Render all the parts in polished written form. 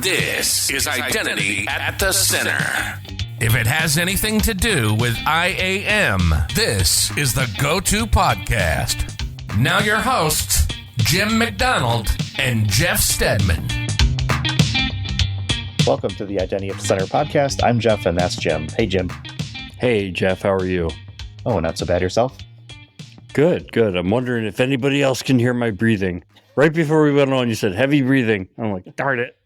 This is Identity at the Center. If it has anything to do with IAM, this is the go-to podcast. Now your hosts, Jim McDonald and Jeff Stedman. Welcome to the Identity at the Center podcast. I'm Jeff, and that's Jim. Hey, Jim. Hey, Jeff. How are you? Oh, not so bad. Yourself? Good. I'm wondering if anybody else can hear my breathing. Right before we went on, you said heavy breathing. I'm like, darn it.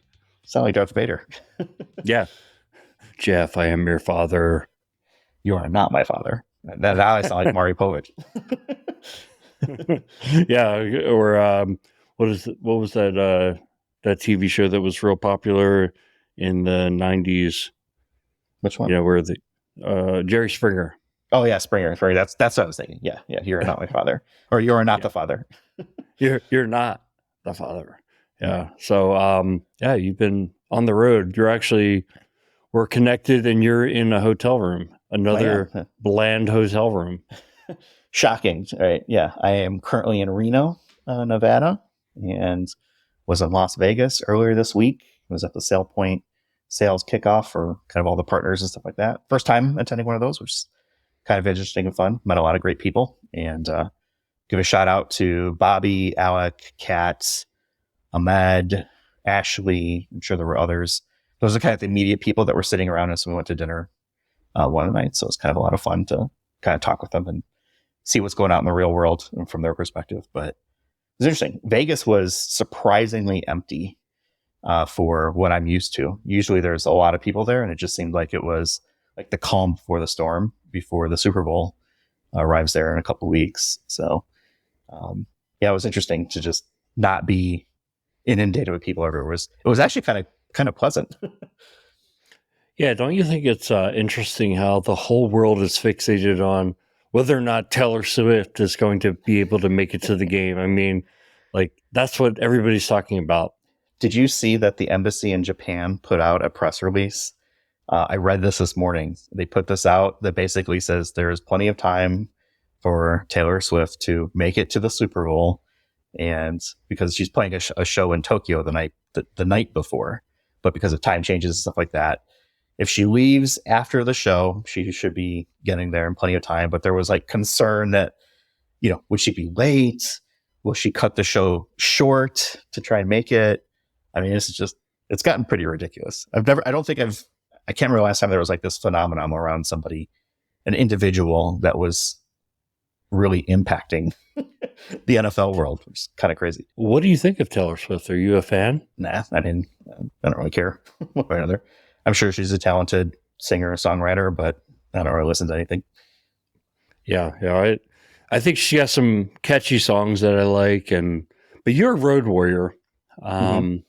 Sound like Darth Vader. Yeah. Jeff, I am your father. You are not my father. Now I sound like Maury Povich. Yeah. Or what was that TV show that was real popular in the 90s? Which one? Yeah, where the Jerry Springer. Oh yeah, Springer. Sorry, that's what I was thinking. Yeah. You are not my father, or you are not the father. You're not the father. Yeah. So you've been on the road. We're connected, and you're in a hotel room, another bland hotel room. Shocking, right? Yeah, I am currently in Reno, Nevada, and was in Las Vegas earlier this week. I was at the Sail Point sales kickoff for kind of all the partners and stuff like that. First time attending one of those, which is kind of interesting and fun. Met a lot of great people, and give a shout out to Bobby, Alec, Kat, Ahmed, Ashley. I'm sure there were others. Those are kind of the immediate people that were sitting around us when we went to dinner one night. So it's kind of a lot of fun to kind of talk with them and see what's going on in the real world from their perspective. But it was interesting. Vegas was surprisingly empty for what I'm used to. Usually there's a lot of people there, and it just seemed like it was like the calm before the storm before the Super Bowl arrives there in a couple of weeks. So it was interesting to just not be inundated with people everywhere. It was actually kind of pleasant. Yeah, don't you think it's interesting how the whole world is fixated on whether or not Taylor Swift is going to be able to make it to the game? I mean, like, that's what everybody's talking about. Did you see that the embassy in Japan put out a press release? I read this morning. They put this out that basically says there is plenty of time for Taylor Swift to make it to the Super Bowl, and because she's playing a show in Tokyo the night before, but because of time changes and stuff like that, if she leaves after the show, she should be getting there in plenty of time. But there was like concern that, would she be late? Will she cut the show short to try and make it? I mean, it's gotten pretty ridiculous. I can't remember last time there was like this phenomenon around somebody, an individual that was really impacting the NFL world, which is kind of crazy. What do you think of Taylor Swift? Are you a fan? Nah, I don't really care one way or another. I'm sure she's a talented singer and songwriter, but I don't really listen to anything. Yeah. I think she has some catchy songs that I like, but you're a road warrior. I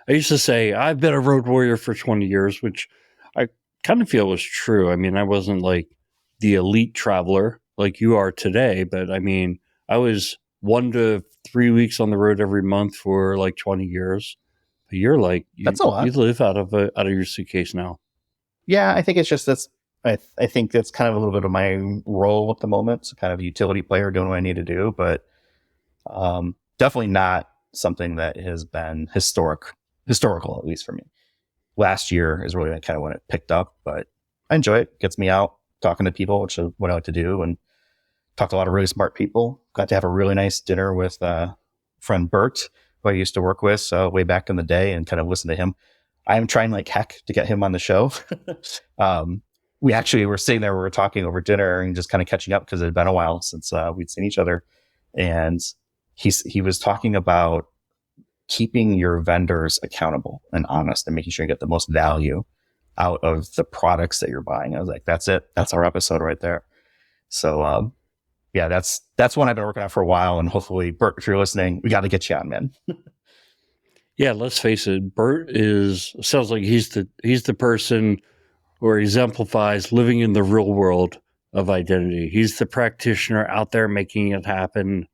used to say I've been a road warrior for 20 years, which I kind of feel was true. I mean, I wasn't like the elite traveler like you are today, but I mean, I was 1 to 3 weeks on the road every month for like 20 years. But you're like, that's a lot. You live out of your suitcase now. Yeah, I think it's just that's. I think that's kind of a little bit of my role at the moment. So kind of a utility player doing what I need to do, but definitely not something that has been historical, at least for me. Last year is really kind of when it picked up, but I enjoy it. Gets me out talking to people, which is what I like to do, and talked to a lot of really smart people. Got to have a really nice dinner with friend Bert, who I used to work with way back in the day, and kind of listen to him. I am trying like heck to get him on the show. We actually were sitting there, we were talking over dinner and just kind of catching up because it had been a while since we'd seen each other. And he was talking about keeping your vendors accountable and honest and making sure you get the most value out of the products that you're buying. I was like, that's it. That's our episode right there. So, that's one I've been working on for a while. And hopefully, Bert, if you're listening, we got to get you on, man. Yeah, let's face it. Bert sounds like he's the person or exemplifies living in the real world of identity. He's the practitioner out there making it happen.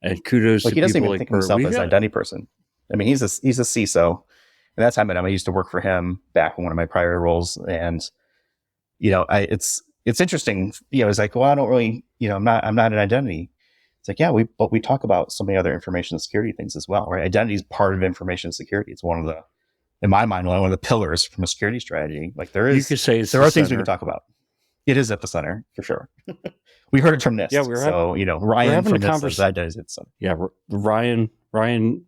And kudos to people like Bert. He doesn't even think himself as an identity person. I mean, he's a CISO. And that's how I used to work for him back in one of my prior roles. And, it's interesting. It's like, well, I don't really, I'm not an identity It's like, but we talk about so many other information security things as well, right? Identity is part of information security. It's one of the, in my mind, one of the pillars from a security strategy. Like there You could say there are things we can talk about. It is at the center for sure. We heard it from NIST. Yeah, Ryan from NIST says identity is at the center. Yeah, Ryan,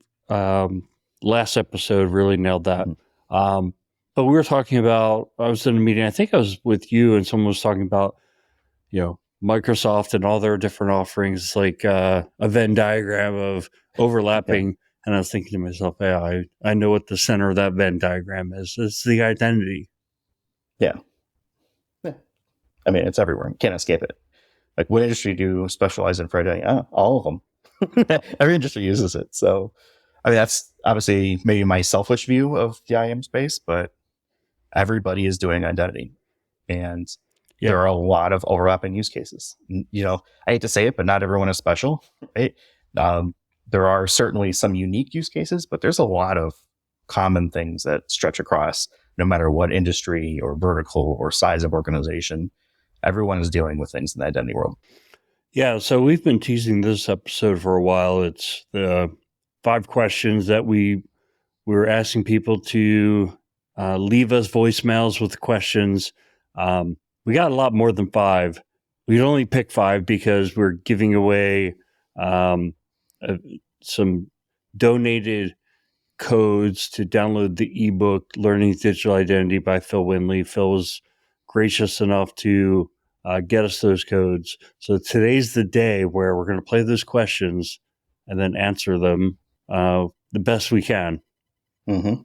last episode really nailed that. Mm-hmm. But we were talking about, I was in a meeting, I think I was with you, and someone was talking about, Microsoft and all their different offerings, like a Venn diagram of overlapping. Yeah. And I was thinking to myself, I know what the center of that Venn diagram is. It's the identity. Yeah. I mean, it's everywhere. You can't escape it. Like, what industry do you specialize in for identity? All of them. Every industry uses it. So, I mean, that's obviously maybe my selfish view of the IAM space, but everybody is doing identity. And there are a lot of overlapping use cases. I hate to say it, but not everyone is special, right? There are certainly some unique use cases, but there's a lot of common things that stretch across no matter what industry or vertical or size of organization. Everyone is dealing with things in the identity world. Yeah, so we've been teasing this episode for a while. It's the 5 questions that we were asking people to leave us voicemails with questions. We got a lot more than 5. We'd only pick 5 because we're giving away some donated codes to download the ebook Learning Digital Identity by Phil Windley. Phil was gracious enough to get us those codes. So today's the day where we're going to play those questions and then answer them the best we can. Mm-hmm.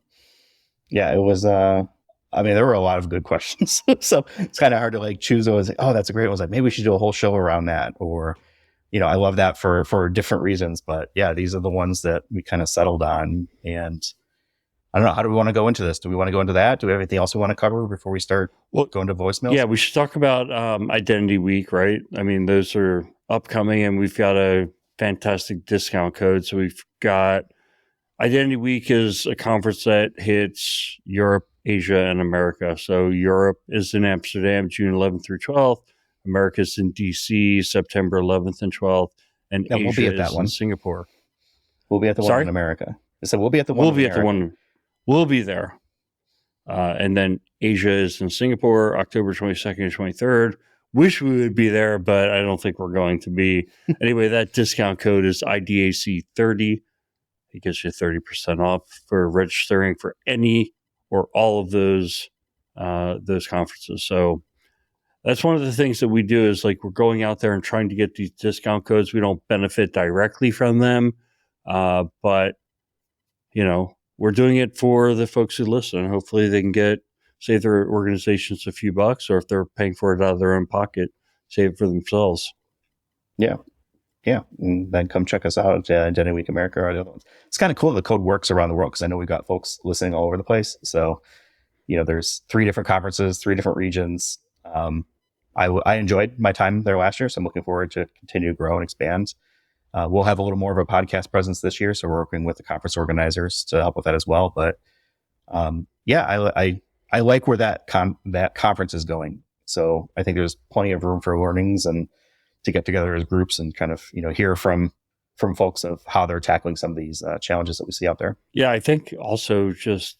Yeah, it was, there were a lot of good questions. So it's kind of hard to choose those. Oh, that's a great one. I was like, maybe we should do a whole show around that. Or, I love that for different reasons. But yeah, these are the ones that we kind of settled on. And I don't know, how do we want to go into this? Do we want to go into that? Do we have anything else we want to cover before we start going to voicemails? Yeah, we should talk about Identity Week, right? I mean, those are upcoming, and we've got a fantastic discount code. So we've got Identity Week is a conference that hits Europe, Asia, and America. So Europe is in Amsterdam, June 11th through 12th. America's in DC, September 11th and 12th. And Asia we'll be at that one. In Singapore. We'll be at the one in America. So we'll be at the one We'll be at the one. We'll be there. And then Asia is in Singapore, October 22nd and 23rd. Wish we would be there, but I don't think we're going to be. Anyway, that discount code is IDAC30. It gives you 30% off for registering for any or all of those conferences. So that's one of the things that we do is we're going out there and trying to get these discount codes. We don't benefit directly from them, but we're doing it for the folks who listen. Hopefully they can save their organizations a few bucks, or if they're paying for it out of their own pocket, save it for themselves. Yeah. Yeah. And then come check us out at Identity Week America or the other ones. It's kind of cool. The code works around the world because I know we've got folks listening all over the place. So, there's 3 different conferences, 3 different regions. I enjoyed my time there last year, so I'm looking forward to continue to grow and expand. We'll have a little more of a podcast presence this year, so we're working with the conference organizers to help with that as well. But I like where that conference is going. So I think there's plenty of room for learnings and to get together as groups and kind of hear from folks of how they're tackling some of these challenges that we see out there. Yeah, I think also just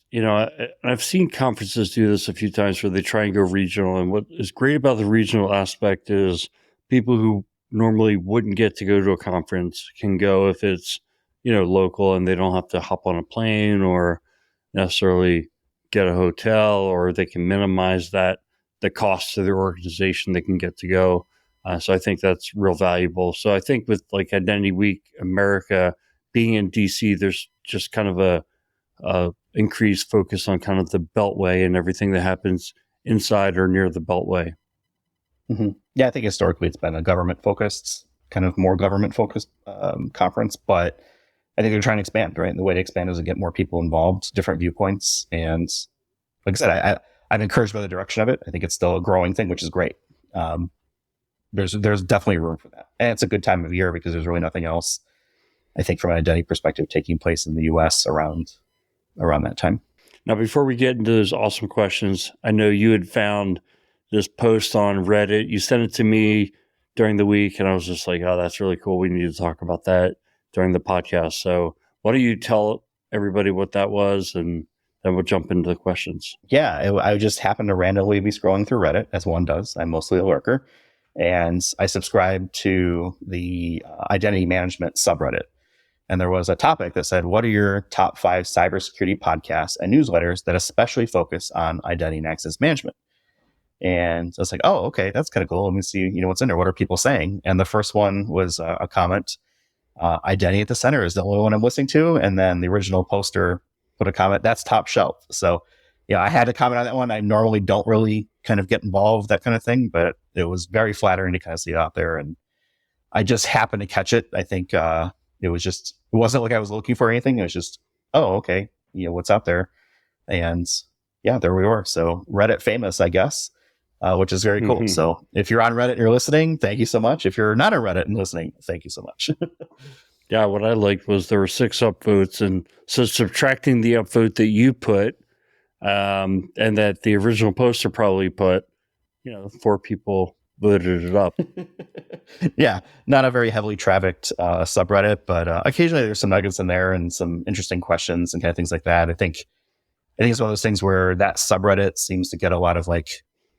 I've seen conferences do this a few times where they try and go regional. And what is great about the regional aspect is people who normally wouldn't get to go to a conference can go if it's, local, and they don't have to hop on a plane or necessarily get a hotel, or they can minimize the cost to their organization. They can get to go. So I think that's real valuable. So I think with Identity Week America being in DC, there's just kind of a increased focus on kind of the Beltway and everything that happens inside or near the Beltway. Mm-hmm. Yeah, I think historically it's been a government-focused, kind of more government-focused conference, but I think they're trying to expand, right? And the way to expand is to get more people involved, different viewpoints. And like I said, I'm encouraged by the direction of it. I think it's still a growing thing, which is great. There's definitely room for that. And it's a good time of year because there's really nothing else, I think, from an identity perspective taking place in the US around that time. Now, before we get into those awesome questions, I know you had found this post on Reddit. You sent it to me during the week, and I was just like, oh, that's really cool. We need to talk about that during the podcast. So why don't you tell everybody what that was, and then we'll jump into the questions. Yeah, I just happened to randomly be scrolling through Reddit, as one does. I'm mostly a lurker. And I subscribed to the identity management subreddit. And there was a topic that said, what are your top 5 cybersecurity podcasts and newsletters that especially focus on identity and access management? And I was like, oh, okay, that's kind of cool. Let me see, what's in there. What are people saying? And the first one was a comment, identity at the center is the only one I'm listening to. And then the original poster put a comment, that's top shelf. So yeah, I had to comment on that one. I normally don't really kind of get involved, that kind of thing, but it was very flattering to kind of see it out there. And I just happened to catch it. I think it wasn't like I was looking for anything. It was just, oh, okay, what's out there? And yeah, there we were. So Reddit famous, I guess, which is very cool. So if you're on Reddit and you're listening, thank you so much. If you're not on Reddit and listening, thank you so much. Yeah, what I liked was there were 6 upvotes, and so subtracting the upvote that you put, and that the original poster probably put, 4 people voted it up. Yeah, not a very heavily trafficked subreddit, but occasionally there's some nuggets in there and some interesting questions and kind of things like that. I think it's one of those things where that subreddit seems to get a lot of like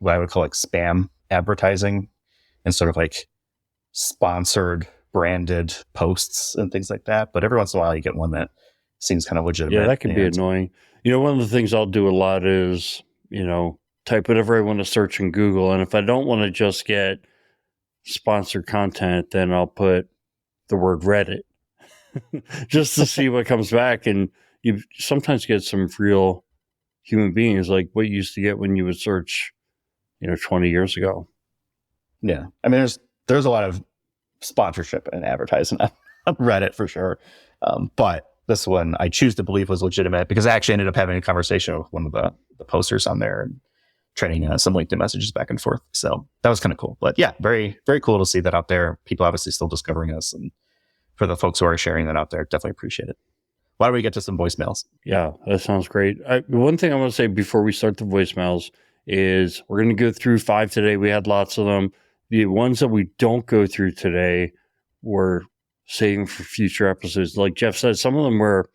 what I would call like spam advertising and sort of like sponsored branded posts and things like that. But every once in a while you get one that seems kind of legitimate. Yeah, that can be annoying. One of the things I'll do a lot is, type whatever I want to search in Google. And if I don't want to just get sponsored content, then I'll put the word Reddit just to see what comes back. And you sometimes get some real human beings, like what you used to get when you would search, 20 years ago. Yeah. I mean, there's a lot of sponsorship and advertising on Reddit for sure. But this one I choose to believe was legitimate because I actually ended up having a conversation with one of the posters on there and trading some LinkedIn messages back and forth. So that was kind of cool. But yeah, very, very cool to see that out there. People obviously still discovering us. And for the folks who are sharing that out there, definitely appreciate it. Why don't we get to some voicemails? Yeah, that sounds great. One thing I want to say before we start the voicemails is we're going to go through 5 today. We had lots of them. The ones that we don't go through today, we're saving for future episodes. Like Jeff said, some of them were,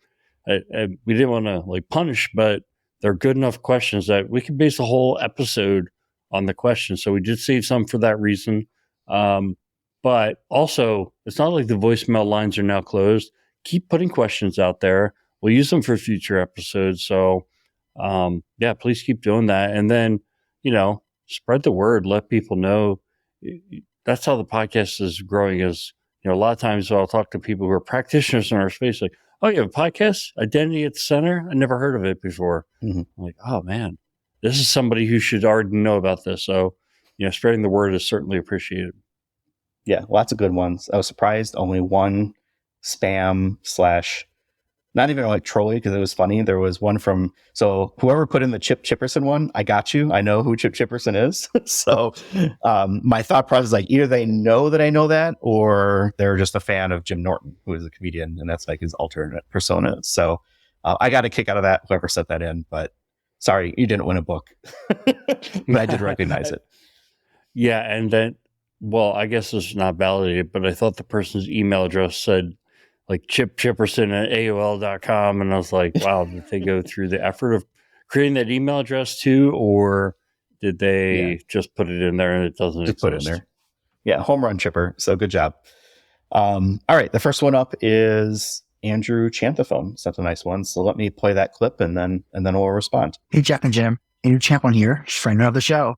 we didn't want to like punish, but they're good enough questions that we could base a whole episode on the question. So we did save some for that reason. But also, it's not like the voicemail lines are now closed. Keep putting questions out there. We'll use them for future episodes. So, yeah, please keep doing that. And then, spread the word, let people know. That's how the podcast is growing is, a lot of times I'll talk to people who are practitioners in our space, like, oh, you have a podcast, Identity at the Center? I never heard of it before. Mm-hmm. I'm like, oh, man, this is somebody who should already know about this. So, spreading the word is certainly appreciated. Yeah, lots of good ones. I was surprised only one spam / not even like trolling because it was funny. There was one so whoever put in the Chip Chipperson one, I got you. I know who Chip Chipperson is. So my thought process is like either they know that I know that or they're just a fan of Jim Norton, who is a comedian, and that's like his alternate persona. So I got a kick out of that, whoever set that in. But sorry, you didn't win a book. But I did recognize it. Yeah, and then, well, I guess it's not validated, but I thought the person's email address said like Chip Chipperson at AOL.com. And I was like, wow, did they go through the effort of creating that email address too? Or did they just put it in there and it doesn't just exist? Put it in there. Yeah, home run Chipper. So good job. All right, the first one up is Andrew Chantaphone. Sent a nice one. So let me play that clip and then we'll respond. Hey, Jeff and Jim. Andrew Champon here, friend of the show.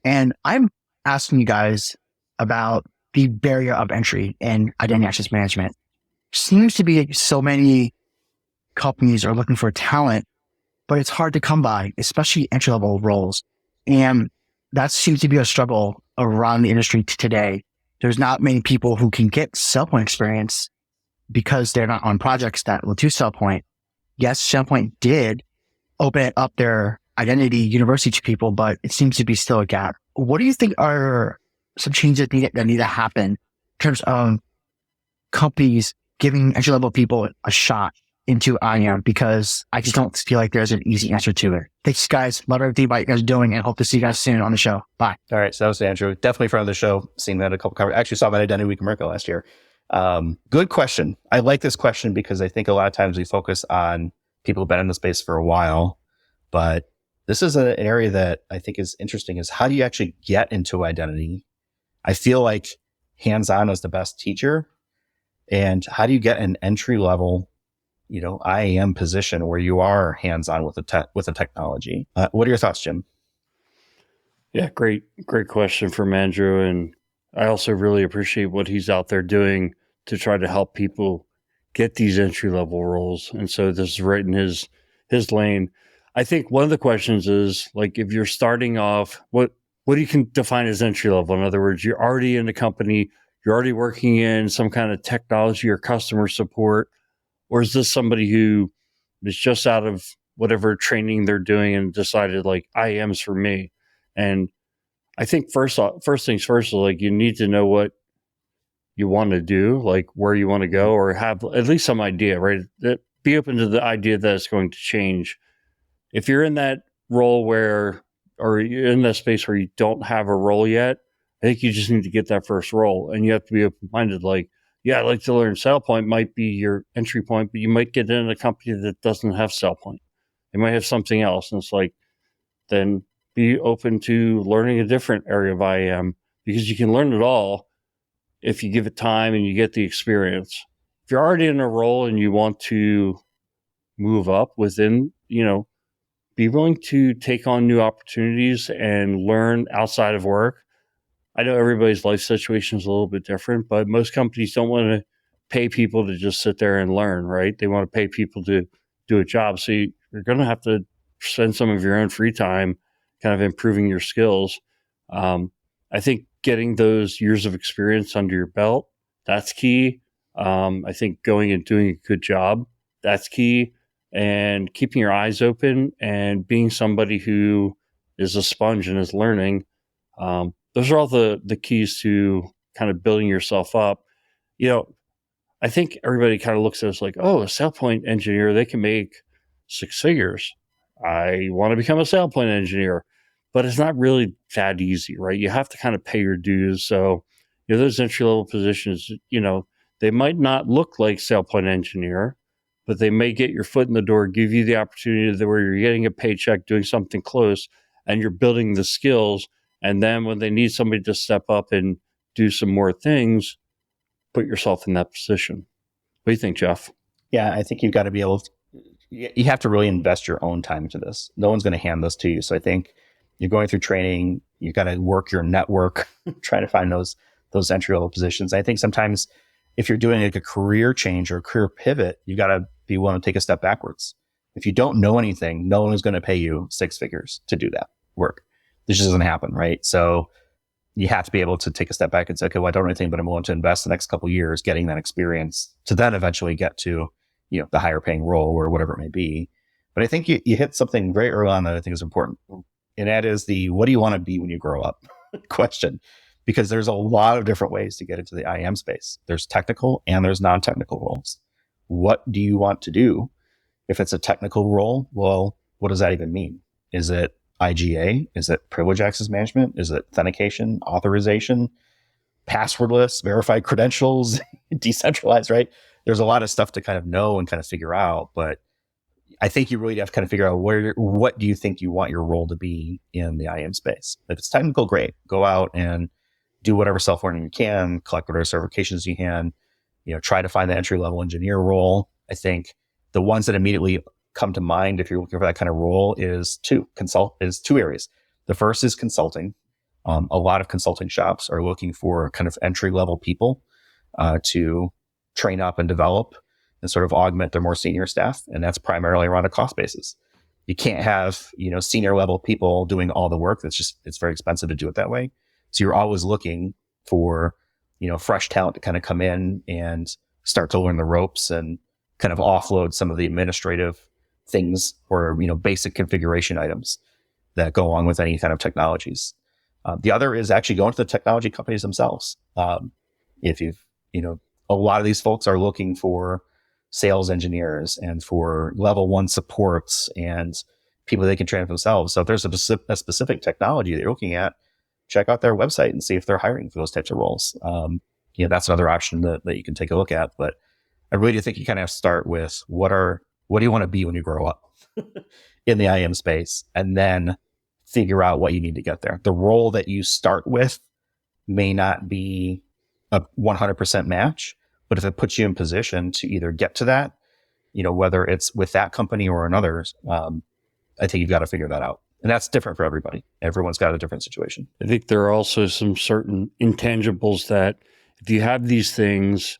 And I'm asking you guys about the barrier of entry in identity access management. Seems to be so many companies are looking for talent, but it's hard to come by, especially entry-level roles. And that seems to be a struggle around the industry today. There's not many people who can get SailPoint experience because they're not on projects that will do SailPoint. Yes, SailPoint did open up their identity university to people, but it seems to be still a gap. What do you think are some changes that need to happen in terms of companies giving entry-level people a shot into IAM because I just don't feel like there's an easy answer to it. Thanks, guys. Love everything about you guys are doing and hope to see you guys soon on the show. Bye. All right. So that was Andrew. Definitely friend of the show. Seen that a couple covers. Actually saw that Identity Week America last year. Good question. I like this question because I think a lot of times we focus on people who've been in the space for a while, but this is an area that I think is interesting is how do you actually get into identity? I feel like hands-on is the best teacher. And how do you get an entry level, IAM position where you are hands-on with the technology? What are your thoughts, Jim? Yeah, great question from Andrew. And I also really appreciate what he's out there doing to try to help people get these entry level roles. And so this is right in his lane. I think one of the questions is like, if you're starting off, what do you can define as entry level? In other words, you're already in the company, you're already working in some kind of technology or customer support, or is this somebody who is just out of whatever training they're doing and decided like IAM's for me? And I think first things first, like you need to know what you want to do, like where you want to go, or have at least some idea, right? Be open to the idea that it's going to change. If you're in that role or you're in that space where you don't have a role yet, I think you just need to get that first role, and you have to be open-minded. Like, yeah, I'd like to learn SailPoint might be your entry point, but you might get in a company that doesn't have SailPoint. They might have something else. And it's like, then be open to learning a different area of IAM because you can learn it all if you give it time and you get the experience. If you're already in a role and you want to move up within, be willing to take on new opportunities and learn outside of work. I know everybody's life situation is a little bit different, but most companies don't want to pay people to just sit there and learn, right? They want to pay people to do a job. So you're going to have to spend some of your own free time kind of improving your skills. I think getting those years of experience under your belt, that's key. I think going and doing a good job, that's key. And keeping your eyes open and being somebody who is a sponge and is learning. Those are all the keys to kind of building yourself up. I think everybody kind of looks at us like, oh, a SailPoint engineer, they can make 6 figures. I want to become a SailPoint engineer, but it's not really that easy, right? You have to kind of pay your dues. So, those entry level positions, they might not look like SailPoint engineer, but they may get your foot in the door, give you the opportunity where you're getting a paycheck, doing something close, and you're building the skills. And then when they need somebody to step up and do some more things, put yourself in that position. What do you think, Jeff? Yeah, I think you've got to be able to, you have to really invest your own time into this. No one's going to hand this to you. So I think you're going through training, you got to work your network, trying to find those entry level positions. I think sometimes if you're doing like a career change or a career pivot, you got to be willing to take a step backwards. If you don't know anything, no one is going to pay you 6 figures to do that work. This just doesn't happen, right? So you have to be able to take a step back and say, okay, well, I don't know anything, but I'm willing to invest the next couple of years getting that experience to then eventually get to, the higher paying role or whatever it may be. But I think you hit something very early on that I think is important. And that is the, what do you want to be when you grow up question? Because there's a lot of different ways to get into the IAM space. There's technical and there's non-technical roles. What do you want to do? If it's a technical role, well, what does that even mean? Is it IGA? Is it privilege access management? Is it authentication, authorization, passwordless, verified credentials, decentralized, right? There's a lot of stuff to kind of know and kind of figure out, but I think you really have to kind of figure out what do you think you want your role to be in the IAM space. If it's technical, great. Go out and do whatever self-learning you can, collect whatever certifications you can, try to find the entry-level engineer role. I think the ones that immediately come to mind if you're looking for that kind of role is two areas. The first is consulting. A lot of consulting shops are looking for kind of entry-level people to train up and develop and sort of augment their more senior staff. And that's primarily around a cost basis. You can't have, senior level people doing all the work. It's very expensive to do it that way. So you're always looking for, fresh talent to kind of come in and start to learn the ropes and kind of offload some of the administrative things or, basic configuration items that go along with any kind of technologies. The other is actually going to the technology companies themselves. If you've, a lot of these folks are looking for sales engineers and for level 1 supports and people they can train themselves. So if there's a specific technology that you're looking at, check out their website and see if they're hiring for those types of roles. That's another option that you can take a look at. But I really do think you kind of have to start with what do you want to be when you grow up in the IAM space, and then figure out what you need to get there. The role that you start with may not be a 100% match, but if it puts you in position to either get to that, whether it's with that company or another, I think you've got to figure that out. And that's different for everybody. Everyone's got a different situation. I think there are also some certain intangibles that if you have these things,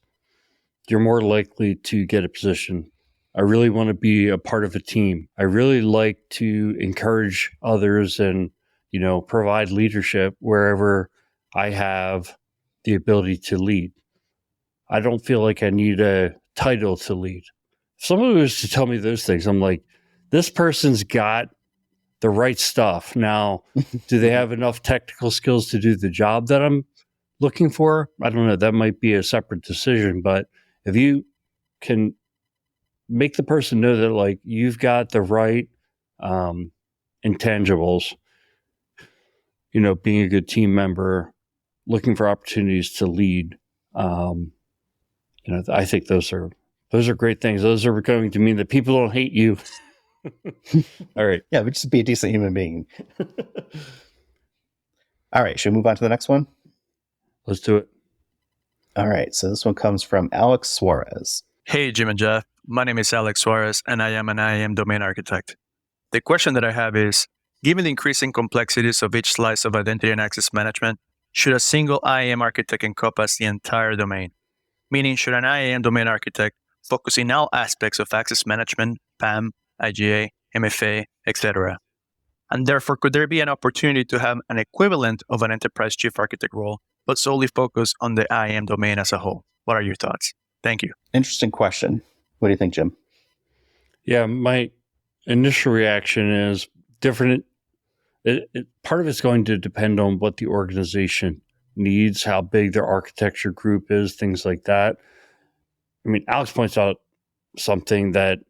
you're more likely to get a position. I really want to be a part of a team. I really like to encourage others and, provide leadership wherever I have the ability to lead. I don't feel like I need a title to lead. If someone was to tell me those things, I'm like, this person's got the right stuff. Now, do they have enough technical skills to do the job that I'm looking for? I don't know. That might be a separate decision. But if you can make the person know that, like, you've got the right intangibles, being a good team member, looking for opportunities to lead, I think those are great things. Those are going to mean that people don't hate you. All right. Yeah, but just be a decent human being. All right. Should we move on to the next one? Let's do it. All right. So this one comes from Alex Suarez. Hey, Jim and Jeff. My name is Alex Suarez, and I am an IAM domain architect. The question that I have is, given the increasing complexities of each slice of identity and access management, should a single IAM architect encompass the entire domain? Meaning, should an IAM domain architect focus in all aspects of access management, PAM, IGA, MFA, etc.? And therefore, could there be an opportunity to have an equivalent of an enterprise chief architect role, but solely focus on the IAM domain as a whole? What are your thoughts? Thank you. Interesting question. What do you think, Jim? Yeah, my initial reaction is different. Part of it's going to depend on what the organization needs, how big their architecture group is, things like that. I mean, Alex points out something that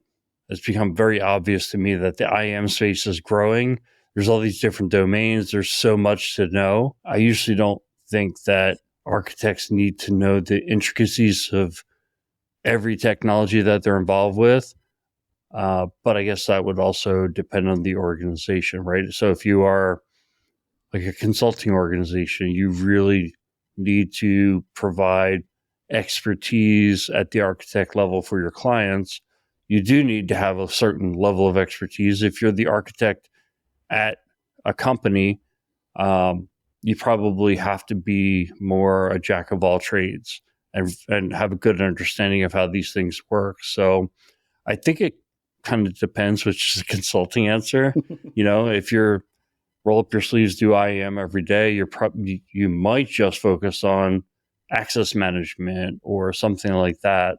has become very obvious to me, that the IAM space is growing. There's all these different domains. There's so much to know. I usually don't think that architects need to know the intricacies of every technology that they're involved with. But I guess that would also depend on the organization, right? So if you are like a consulting organization, you really need to provide expertise at the architect level for your clients. You do need to have a certain level of expertise. If you're the architect at a company, you probably have to be more a jack of all trades and have a good understanding of how these things work. So I think it kind of depends, which is a consulting answer. If you're roll up your sleeves, do IAM every day, you might just focus on access management or something like that,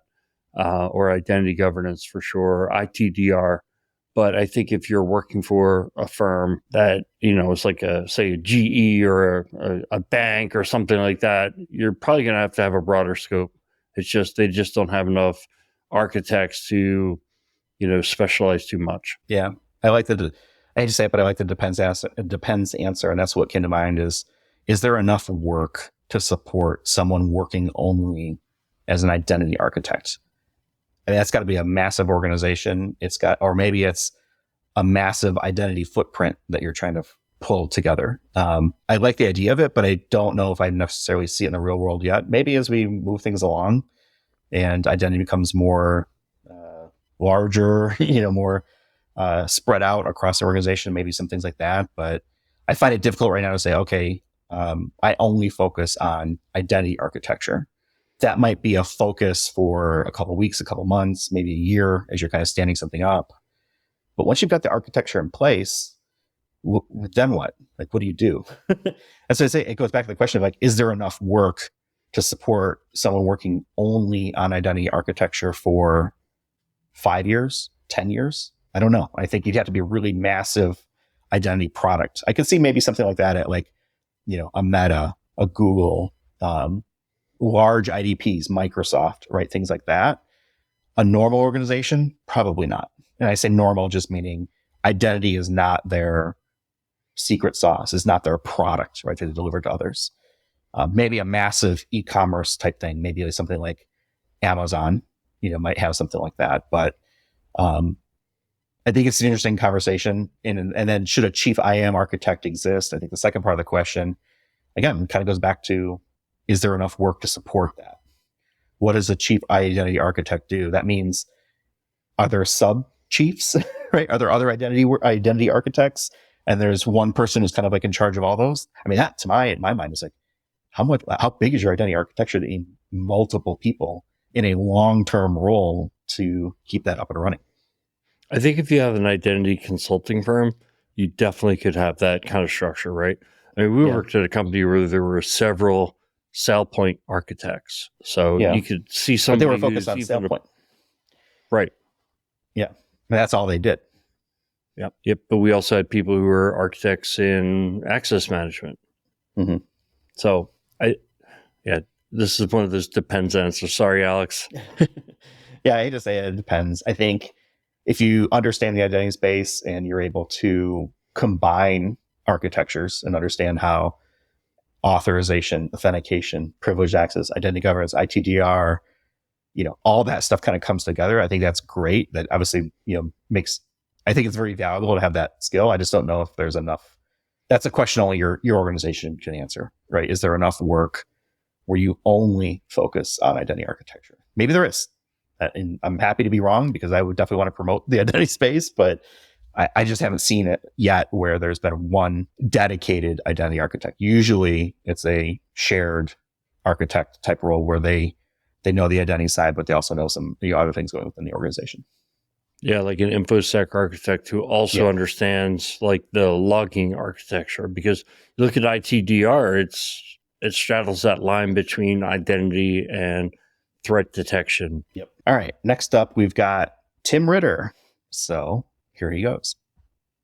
or identity governance for sure, ITDR. But I think if you're working for a firm that, it's like a GE or a bank or something like that, you're probably going to have a broader scope. It's just, they just don't have enough architects to, specialize too much. Yeah. I hate to say it, but I like the depends answer. And that's what came to mind is there enough work to support someone working only as an identity architect? I mean, that's got to be a massive organization. Or maybe it's a massive identity footprint that you're trying to pull together. I like the idea of it, but I don't know if I necessarily see it in the real world yet. Maybe as we move things along and identity becomes more larger, more spread out across the organization, maybe some things like that. But I find it difficult right now to say, okay, I only focus on identity architecture. That might be a focus for a couple of weeks, a couple of months, maybe a year as you're kind of standing something up. But once you've got the architecture in place, then what? Like, what do you do? And so I say it goes back to the question of, like, is there enough work to support someone working only on identity architecture for 5 years, 10 years? I don't know. I think you'd have to be a really massive identity product. I could see maybe something like that at, like, a Meta, a Google, large IDPs, Microsoft, right? Things like that. A normal organization, probably not. And I say normal just meaning identity is not their secret sauce, is not their product, right? They deliver to others. Maybe a massive e-commerce type thing, maybe something like Amazon, might have something like that. But I think it's an interesting conversation. And then should a chief IAM architect exist? I think the second part of the question, again, kind of goes back to, is there enough work to support that? What does a chief identity architect do? That means, are there sub chiefs, right? Are there other identity architects? And there's one person who's kind of like in charge of all those. I mean, that in my mind is like, how big is your identity architecture that you need multiple people in a long-term role to keep that up and running? I think if you have an identity consulting firm, you definitely could have that kind of structure, right? I mean, we worked at a company where there were several SailPoint architects. So you could see somebody they were focused on SailPoint. Right. Yeah. That's all they did. Yep. But we also had people who were architects in access management. Mm-hmm. So this is one of those depends answers. Sorry, Alex. Yeah, I hate to say it depends. I think if you understand the identity space and you're able to combine architectures and understand how authorization, authentication, privileged access, identity governance, ITDR, all that stuff kind of comes together. I think that's great. That obviously, I think it's very valuable to have that skill. I just don't know if there's enough. That's a question only your organization can answer, right? Is there enough work where you only focus on identity architecture? Maybe there is. And I'm happy to be wrong because I would definitely want to promote the identity space, but I just haven't seen it yet where there's been one dedicated identity architect. Usually it's a shared architect type role where they know the identity side, but they also know some other things going within the organization. Yeah, like an InfoSec architect who also understands like the logging architecture, because you look at ITDR, it straddles that line between identity and threat detection. Yep. All right. Next up, we've got Tim Ritter. So here he goes.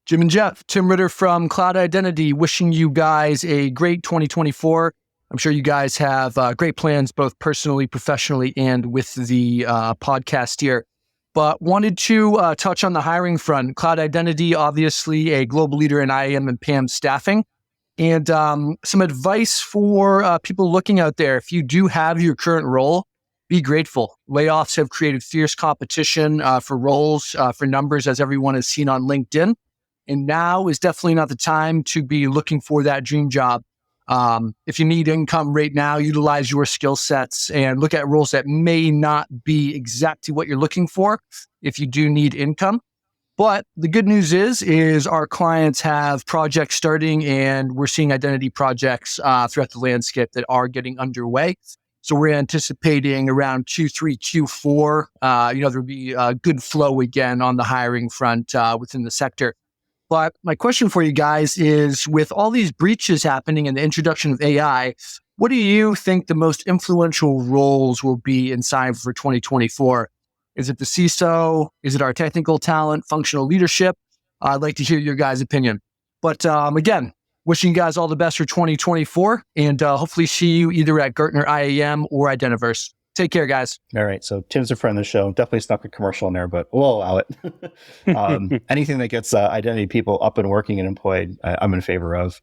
Jim and Jeff, Tim Ritter from Cloud Identity, wishing you guys a great 2024. I'm sure you guys have great plans, both personally, professionally, and with the podcast here. But wanted to touch on the hiring front. Cloud Identity, obviously a global leader in IAM and PAM staffing. And some advice for people looking out there. If you do have your current role, be grateful. Layoffs have created fierce competition for roles, for numbers, as everyone has seen on LinkedIn. And now is definitely not the time to be looking for that dream job. If you need income right now, utilize your skill sets and look at roles that may not be exactly what you're looking for if you do need income. But the good news is our clients have projects starting and we're seeing identity projects throughout the landscape that are getting underway. So we're anticipating around Q3, Q4, there'll be a good flow again on the hiring front within the sector. But my question for you guys is, with all these breaches happening and the introduction of AI, what do you think the most influential roles will be in cyber for 2024? Is it the CISO? Is it our technical talent, functional leadership? I'd like to hear your guys' opinion. But again, wishing you guys all the best for 2024 and hopefully see you either at Gartner IAM or Identiverse. Take care, guys. All right. So Tim's a friend of the show. Definitely snuck a commercial in there, but we'll allow it. Anything that gets identity people up and working and employed, I'm in favor of.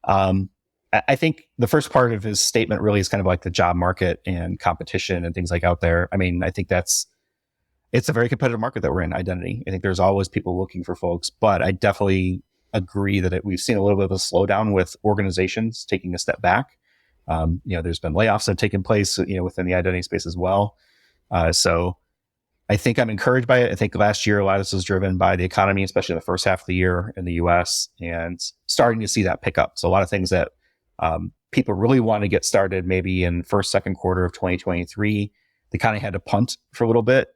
I think the first part of his statement really is kind of like the job market and competition and things like out there. I mean, I think it's a very competitive market that we're in, identity. I think there's always people looking for folks, but I definitely agree that we've seen a little bit of a slowdown with organizations taking a step back. There's been layoffs that have taken place, within the identity space as well. So I think I'm encouraged by it. I think last year, a lot of this was driven by the economy, especially in the first half of the year in the US, and starting to see that pick up. So a lot of things that people really want to get started maybe in first, second quarter of 2023, they kind of had to punt for a little bit,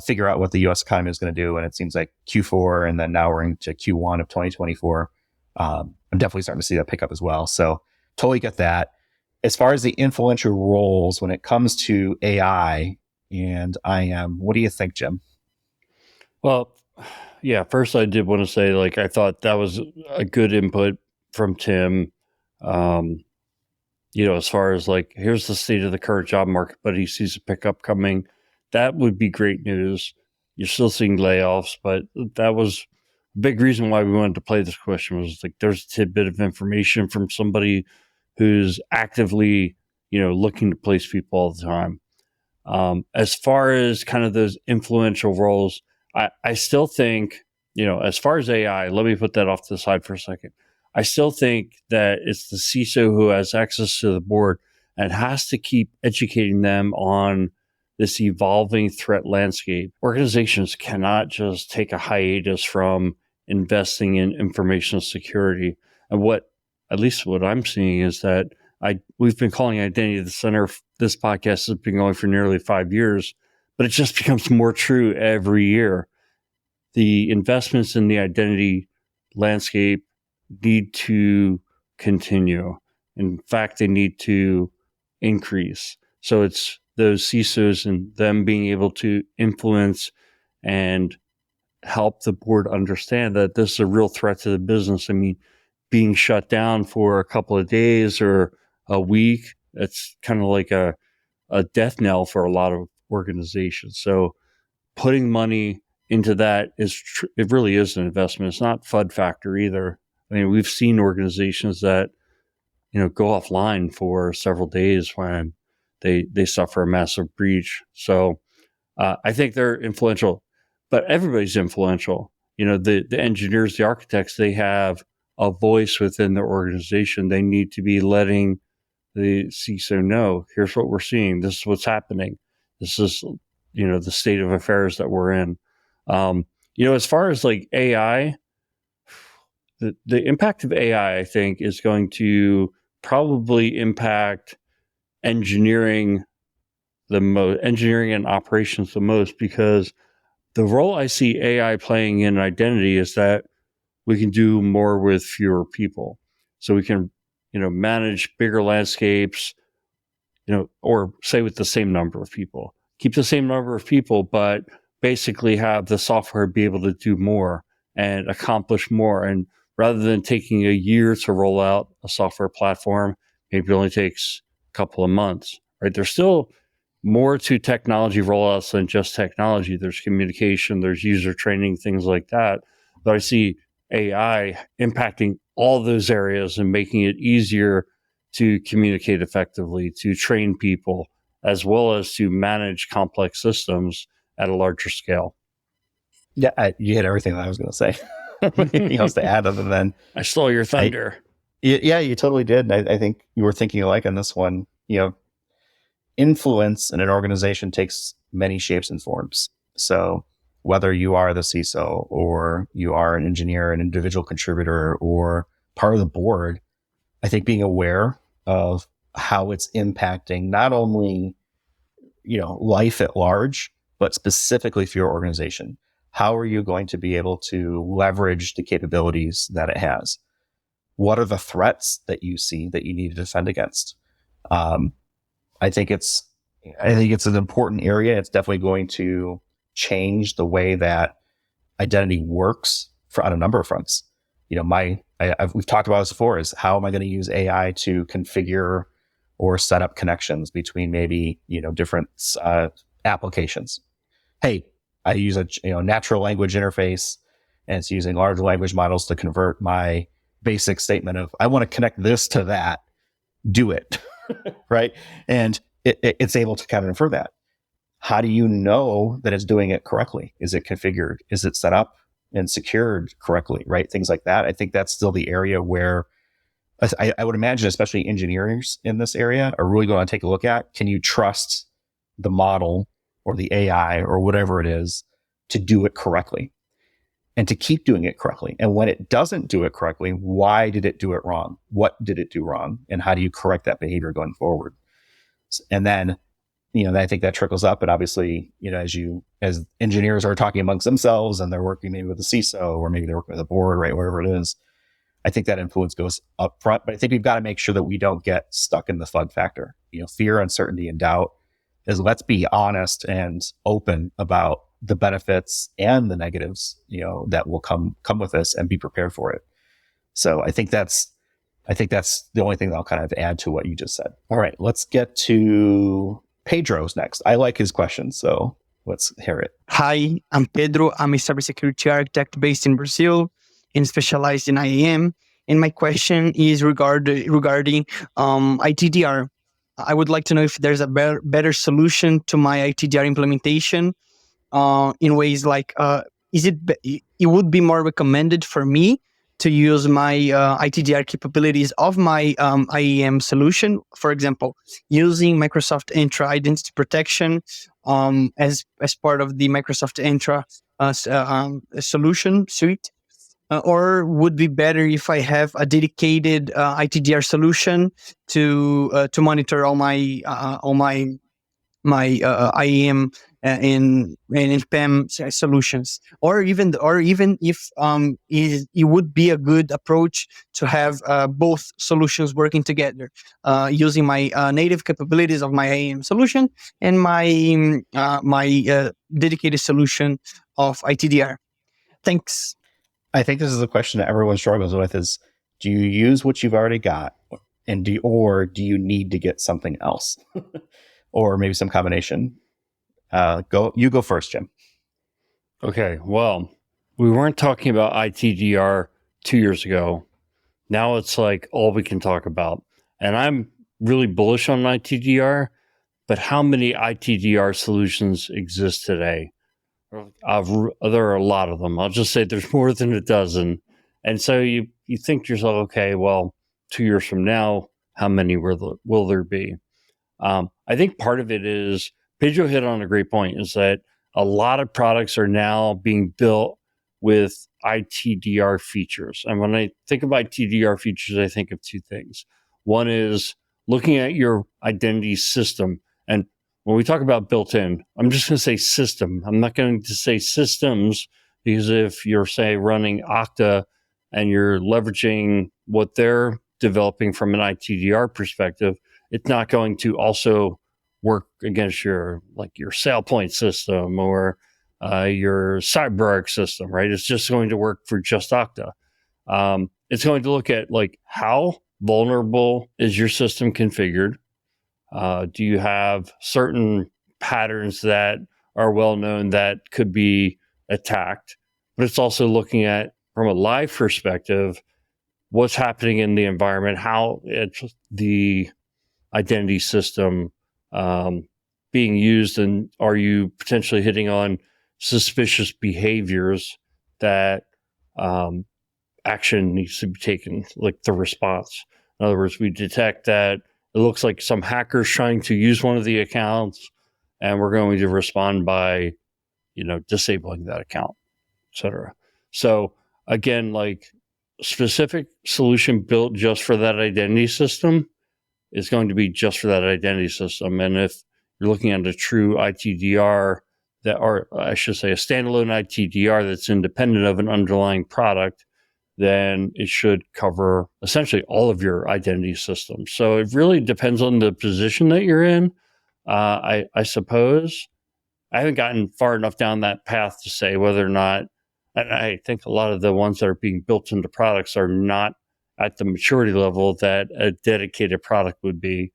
figure out what the US economy is going to do. And it seems like Q4, and then now we're into Q1 of 2024. I'm definitely starting to see that pick up as well. So totally get that. As far as the influential roles when it comes to AI and IAM, what do you think, Jim? Well, yeah, first I did want to say, I thought that was a good input from Tim. As far as here's the state of the current job market, but he sees a pickup coming. that would be great news. You're still seeing layoffs, but that was a big reason why we wanted to play this question. Was like, there's a tidbit of information from somebody who's actively, looking to place people all the time. As far as kind of those influential roles, I still think, as far as AI, let me put that off to the side for a second. I still think that it's the CISO who has access to the board and has to keep educating them on this evolving threat landscape. Organizations cannot just take a hiatus from investing in information security. And at least what I'm seeing is that we've been calling Identity at the Center. This podcast has been going for nearly 5 years, but it just becomes more true every year. The investments in the identity landscape need to continue. In fact, they need to increase. So it's those CISOs and them being able to influence and help the board understand that this is a real threat to the business. I mean, being shut down for a couple of days or a week, it's kind of like a death knell for a lot of organizations. So putting money into that it really is an investment. It's not FUD factor either. I mean, we've seen organizations that, go offline for several days when they suffer a massive breach. So I think they're influential, but everybody's influential. The engineers, the architects, they have a voice within their organization. They need to be letting the CISO know, here's what we're seeing. This is what's happening. This is, the state of affairs that we're in. As far as like AI, the impact of AI, I think, is going to probably impact engineering and operations the most, because the role I see AI playing in identity is that we can do more with fewer people. So we can, manage bigger landscapes, or say with the same number of people, keep the same number of people, but basically have the software be able to do more and accomplish more. And rather than taking a year to roll out a software platform, maybe it only takes a couple of months, right? There's still more to technology rollouts than just technology. There's communication, there's user training, things like that. But I see AI impacting all those areas and making it easier to communicate effectively, to train people, as well as to manage complex systems at a larger scale. Yeah, you hit everything that I was going to say. Anything else to add other than... I stole your thunder. Yeah, you totally did. I think you were thinking alike on this one. Influence in an organization takes many shapes and forms. So whether you are the CISO or you are an engineer, an individual contributor, or part of the board, I think being aware of how it's impacting not only, life at large, but specifically for your organization. How are you going to be able to leverage the capabilities that it has? What are the threats that you see that you need to defend against? I think it's an important area. It's definitely going to change the way that identity works on a number of fronts. We've talked about this before, is how am I going to use AI to configure or set up connections between maybe, different applications. Hey, I use a natural language interface, and it's using large language models to convert my basic statement of, I want to connect this to that, do it, right? And it's able to kind of infer that. How do you know that it's doing it correctly? Is it configured? Is it set up and secured correctly, right? Things like that. I think that's still the area where I would imagine, especially engineers in this area, are really going to take a look at, can you trust the model or the AI or whatever it is to do it correctly and to keep doing it correctly? And when it doesn't do it correctly, why did it do it wrong? What did it do wrong? And how do you correct that behavior going forward? And then, I think that trickles up. And obviously, as engineers are talking amongst themselves and they're working maybe with the CISO or maybe they're working with the board, right? Wherever it is, I think that influence goes up front. But I think we've got to make sure that we don't get stuck in the FUD factor. Fear, uncertainty, and doubt is, let's be honest and open about the benefits and the negatives, that will come with this, and be prepared for it. So I think that's the only thing that I'll kind of add to what you just said. All right, let's get to Pedro's next. I like his question, so Let's hear it. Hi, I'm Pedro. I'm a cybersecurity architect based in Brazil and specialized in IAM. And my question is regarding ITDR. I would like to know if there's a better solution to my ITDR implementation in ways like, it would be more recommended for me to use my ITDR capabilities of my IAM solution, for example, using Microsoft Entra Identity Protection as part of the Microsoft Entra solution suite, or would be better if I have a dedicated ITDR solution to monitor all my IAM and spam solutions, or even if it would be a good approach to have both solutions working together, using my native capabilities of my IAM solution and my dedicated solution of ITDR. Thanks. I think this is a question that everyone struggles with: is do you use what you've already got, and do you need to get something else, or maybe some combination? You go first, Jim. Okay, well, we weren't talking about ITDR 2 years ago. Now it's like all we can talk about. And I'm really bullish on ITDR, but how many ITDR solutions exist today? There are a lot of them. I'll just say there's more than a dozen. And so you think to yourself, okay, well, 2 years from now, how many will there be? I think part of it is, Pedro hit on a great point, is that a lot of products are now being built with ITDR features. And when I think of ITDR features, I think of two things. One is looking at your identity system. And when we talk about built-in, I'm just going to say system. I'm not going to say systems, because if you're, say, running Okta and you're leveraging what they're developing from an ITDR perspective, it's not going to also work against your SailPoint system or your CyberArk system, right? It's just going to work for just Okta. It's going to look at like, how vulnerable is your system configured? Do you have certain patterns that are well known that could be attacked? But it's also looking at, from a live perspective, what's happening in the environment, how it's the identity system being used, and are you potentially hitting on suspicious behaviors that action needs to be taken, like the response. In other words, we detect that it looks like some hacker's trying to use one of the accounts, and we're going to respond by, disabling that account, et cetera. So again, like, specific solution built just for that identity system is going to be just for that identity system. And if you're looking at a true ITDR or I should say a standalone ITDR that's independent of an underlying product, then it should cover essentially all of your identity systems. So it really depends on the position that you're in. I suppose I haven't gotten far enough down that path to say whether or not, and I think a lot of the ones that are being built into products are not at the maturity level that a dedicated product would be.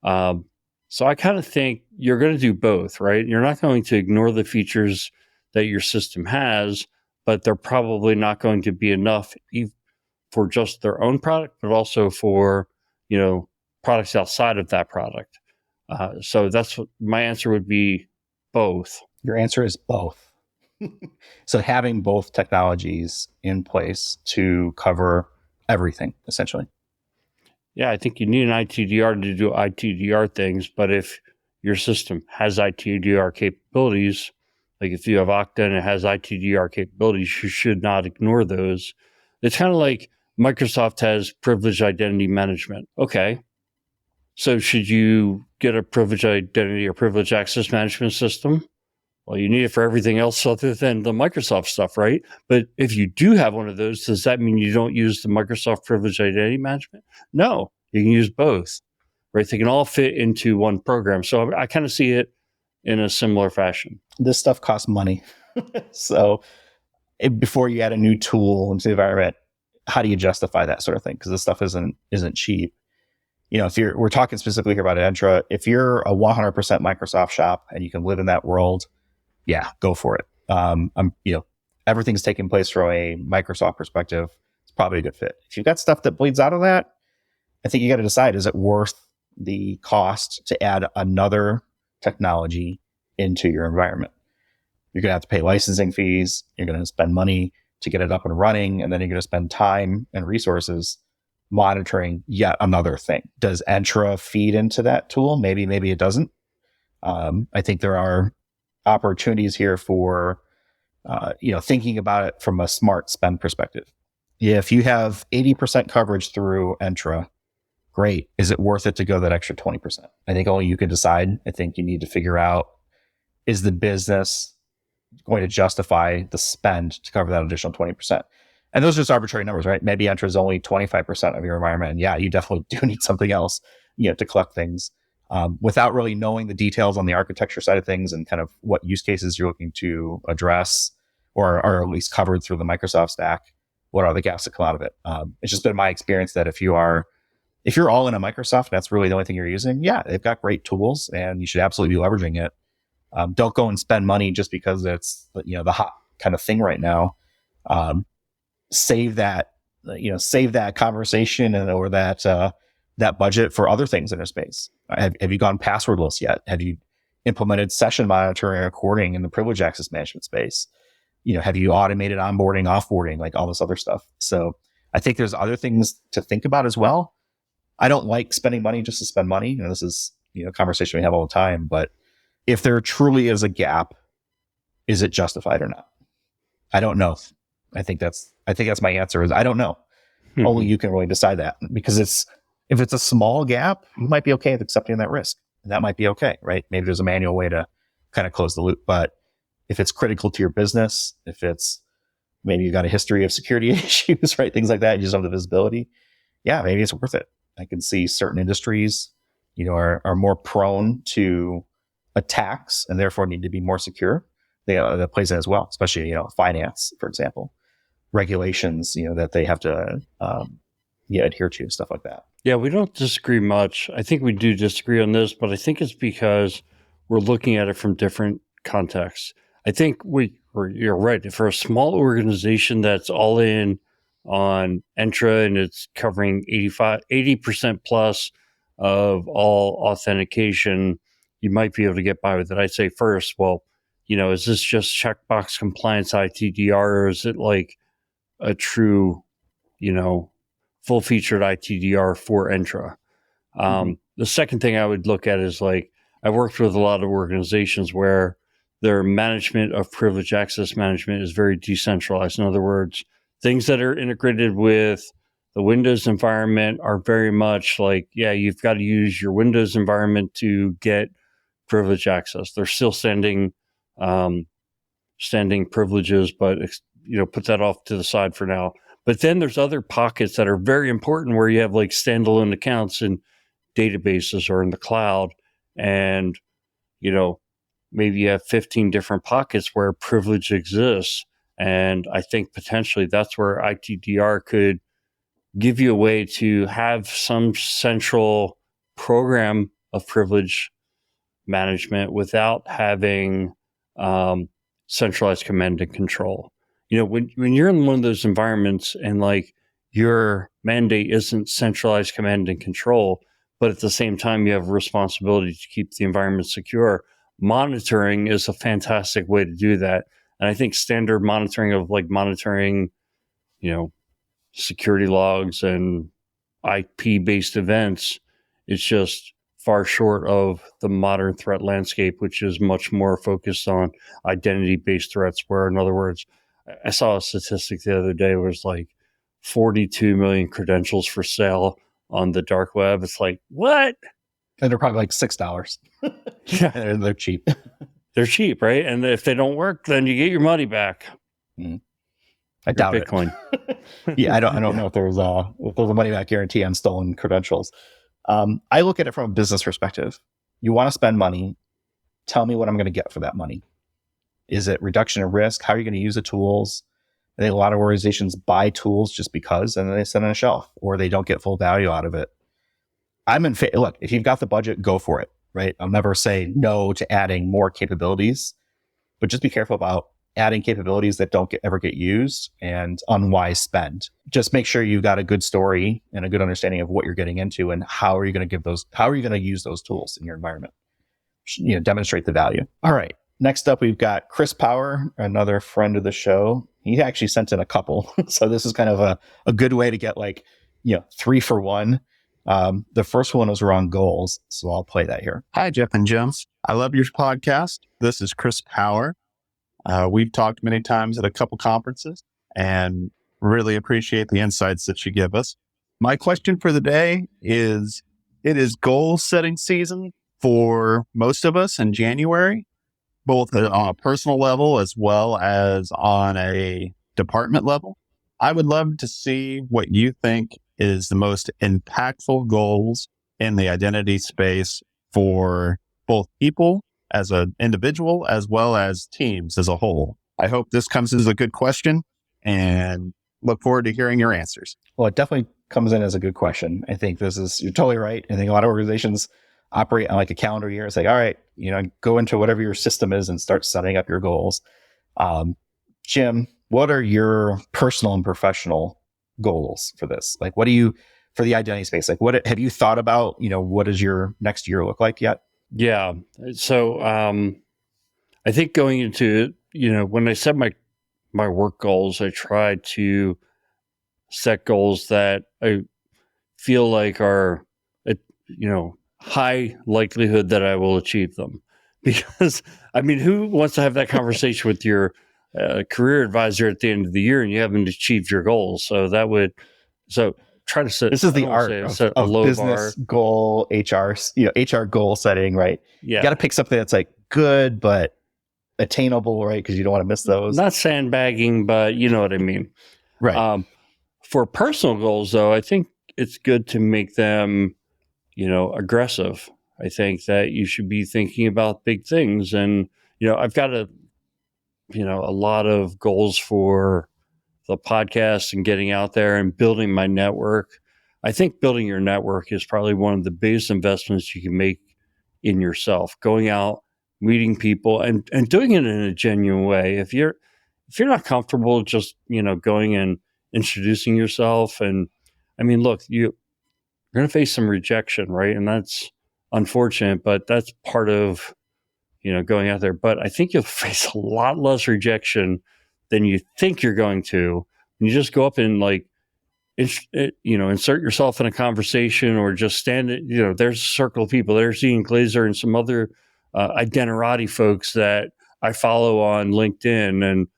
So I kind of think you're going to do both, right? You're not going to ignore the features that your system has, but they're probably not going to be enough for just their own product, but also for, products outside of that product. So that's what my answer would be: both. Your answer is both. So having both technologies in place to cover everything, essentially. Yeah, I think you need an ITDR to do ITDR things, but if your system has ITDR capabilities, like if you have Okta and it has ITDR capabilities, you should not ignore those. It's kind of like Microsoft has privileged identity management. Okay, so should you get a privileged identity or privileged access management system? Well, you need it for everything else other than the Microsoft stuff, right? But if you do have one of those, does that mean you don't use the Microsoft Privileged Identity Management? No, you can use both, right? They can all fit into one program. So I kind of see it in a similar fashion. This stuff costs money. So before you add a new tool into the environment, how do you justify that sort of thing? Because this stuff isn't cheap. If we're talking specifically here about Entra, if you're a 100% Microsoft shop and you can live in that world, yeah, go for it. Everything's taking place from a Microsoft perspective. It's probably a good fit. If you've got stuff that bleeds out of that, I think you got to decide, is it worth the cost to add another technology into your environment? You're going to have to pay licensing fees. You're going to spend money to get it up and running. And then you're going to spend time and resources monitoring yet another thing. Does Entra feed into that tool? Maybe it doesn't. I think there are opportunities here for, thinking about it from a smart spend perspective. If you have 80% coverage through Entra, great. Is it worth it to go that extra 20%? I think only you can decide. I think you need to figure out, is the business going to justify the spend to cover that additional 20%? And those are just arbitrary numbers, right? Maybe Entra is only 25% of your environment. And yeah, you definitely do need something else, to collect things. Without really knowing the details on the architecture side of things and kind of what use cases you're looking to address or are at least covered through the Microsoft stack, what are the gaps that come out of it? It's just been my experience that if you're all in a Microsoft, that's really the only thing you're using. Yeah, they've got great tools and you should absolutely be leveraging it. Don't go and spend money just because it's, the hot kind of thing right now. Save that conversation or that budget for other things in a space. Have you gone passwordless yet? Have you implemented session monitoring and recording in the privilege access management space? Have you automated onboarding, offboarding, like all this other stuff? So I think there's other things to think about as well. I don't like spending money just to spend money. This is, a conversation we have all the time, but if there truly is a gap, is it justified or not? I don't know. I think that's my answer is I don't know. Only you can really decide that, because if it's a small gap, you might be okay with accepting that risk. And that might be okay, right? Maybe there's a manual way to kind of close the loop. But if it's critical to your business, if it's maybe you've got a history of security issues, right? Things like that, you just have the visibility. Yeah, maybe it's worth it. I can see certain industries, are more prone to attacks and therefore need to be more secure. That plays in as well, especially, finance, for example, regulations, that they have to adhere to, stuff like that. Yeah, we don't disagree much. I think we do disagree on this, but I think it's because we're looking at it from different contexts. I think you're right. For a small organization that's all in on Entra and it's covering 80% plus of all authentication, you might be able to get by with it. I'd say first, well, is this just checkbox compliance ITDR, or is it like a true, full-featured ITDR for Entra? The second thing I would look at is I worked with a lot of organizations where their management of privilege access management is very decentralized. In other words, things that are integrated with the Windows environment are very much you've got to use your Windows environment to get privilege access. They're still standing privileges, but put that off to the side for now. But then there's other pockets that are very important where you have standalone accounts in databases or in the cloud. And, maybe you have 15 different pockets where privilege exists. And I think potentially that's where ITDR could give you a way to have some central program of privilege management without having centralized command and control. When you're in one of those environments and your mandate isn't centralized command and control, but at the same time you have a responsibility to keep the environment secure, monitoring is a fantastic way to do that. And I think standard monitoring of monitoring, security logs and IP-based events, it's just far short of the modern threat landscape, which is much more focused on identity-based threats, where, in other words, I saw a statistic the other day where it's 42 million credentials for sale on the dark web. It's what? And they're probably $6. Yeah. They're cheap. They're cheap, right? And if they don't work, then you get your money back. I doubt Bitcoin. It. Yeah, I don't know if there's a money back guarantee on stolen credentials. I look at it from a business perspective. You want to spend money. Tell me what I'm going to get for that money. Is it reduction of risk? How are you going to use the tools? I think a lot of organizations buy tools just because, and then they sit on a shelf, or they don't get full value out of it. I'm in favor. Look, if you've got the budget, go for it, right? I'll never say no to adding more capabilities, but just be careful about adding capabilities that don't ever get used and unwise spend. Just make sure you've got a good story and a good understanding of what you're getting into and how are you going to use those tools in your environment. Demonstrate the value. All right. Next up, we've got Chris Power, another friend of the show. He actually sent in a couple. So this is kind of a good way to get 3 for 1. The first one was around goals. So I'll play that here. Hi, Jeff and Jim. I love your podcast. This is Chris Power. We've talked many times at a couple conferences and really appreciate the insights that you give us. My question for the day is, it is goal setting season for most of us in January, both on a personal level as well as on a department level. I would love to see what you think is the most impactful goals in the identity space for both people as an individual as well as teams as a whole. I hope this comes as a good question and look forward to hearing your answers. Well, it definitely comes in as a good question. I think you're totally right. I think a lot of organizations operate on like a calendar year. It's like, all right, go into whatever your system is and start setting up your goals. Jim, what are your personal and professional goals for this? Like, for the identity space, like what have you thought about, what does your next year look like yet? Yeah. So I think going into it, when I set my work goals, I try to set goals that I feel like are, high likelihood that I will achieve them. Because, who wants to have that conversation with your career advisor at the end of the year and you haven't achieved your goals? So try to set. This is the art of business bar. Goal, HR goal setting, right? Yeah. You got to pick something that's like good, but attainable, right? Because you don't want to miss those. Not sandbagging, but you know what I mean. Right. For personal goals, though, I think it's good to make them, aggressive. I think that you should be thinking about big things. And, I've got a lot of goals for the podcast and getting out there and building my network. I think building your network is probably one of the biggest investments you can make in yourself, going out, meeting people and doing it in a genuine way. If you're not comfortable just, going and introducing yourself and look, you're going to face some rejection, right? And that's unfortunate, but that's part of, going out there. But I think you'll face a lot less rejection than you think you're going to. And you just go up and insert yourself in a conversation or just stand, there's a circle of people. There's Ian Glazer and some other Identirati folks that I follow on LinkedIn. And,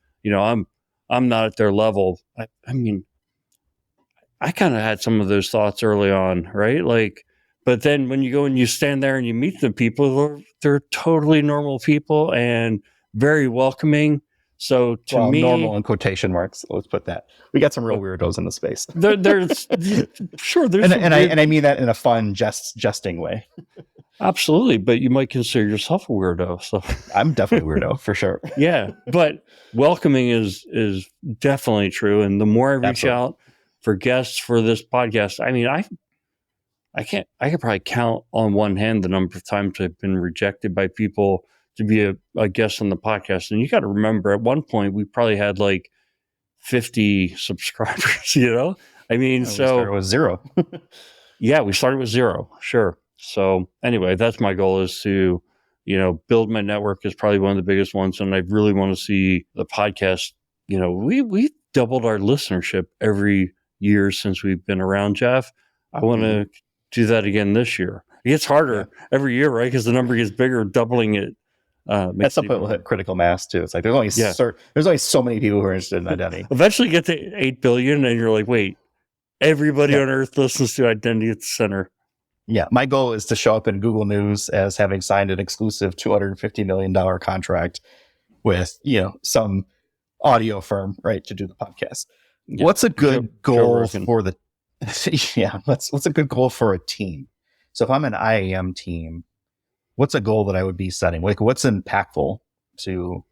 I'm not at their level. I kind of had some of those thoughts early on, right? But then when you go and you stand there and you meet the people, they're totally normal people and very welcoming. So to me, normal in quotation marks. Let's put that. We got some real weirdos in the space. There's and I mean that in a fun, jesting way. Absolutely, but you might consider yourself a weirdo. So I'm definitely a weirdo for sure. Yeah, but welcoming is definitely true. And the more I reach out for guests for this podcast, I could probably count on one hand the number of times I've been rejected by people to be a guest on the podcast. And you got to remember, at one point we probably had 50 subscribers. So we started with 0. Yeah, we started with 0. Sure. So anyway, that's my goal, is to, build my network is probably one of the biggest ones. And I really want to see the podcast, we doubled our listenership every year since we've been around, Jeff. I want to do that again this year. It gets harder every year, right? Because the number gets bigger, doubling it. At some point we'll hit critical mass too. It's like there's only so many people who are interested in identity. Eventually get to 8 billion and you're like, wait, everybody on earth listens to Identity at the Center. Yeah, my goal is to show up in Google News as having signed an exclusive $250 million contract with, some audio firm, right, to do the podcast. Yeah. What's a good goal for the? What's a good goal for a team? So if I'm an IAM team, what's a goal that I would be setting? What's impactful to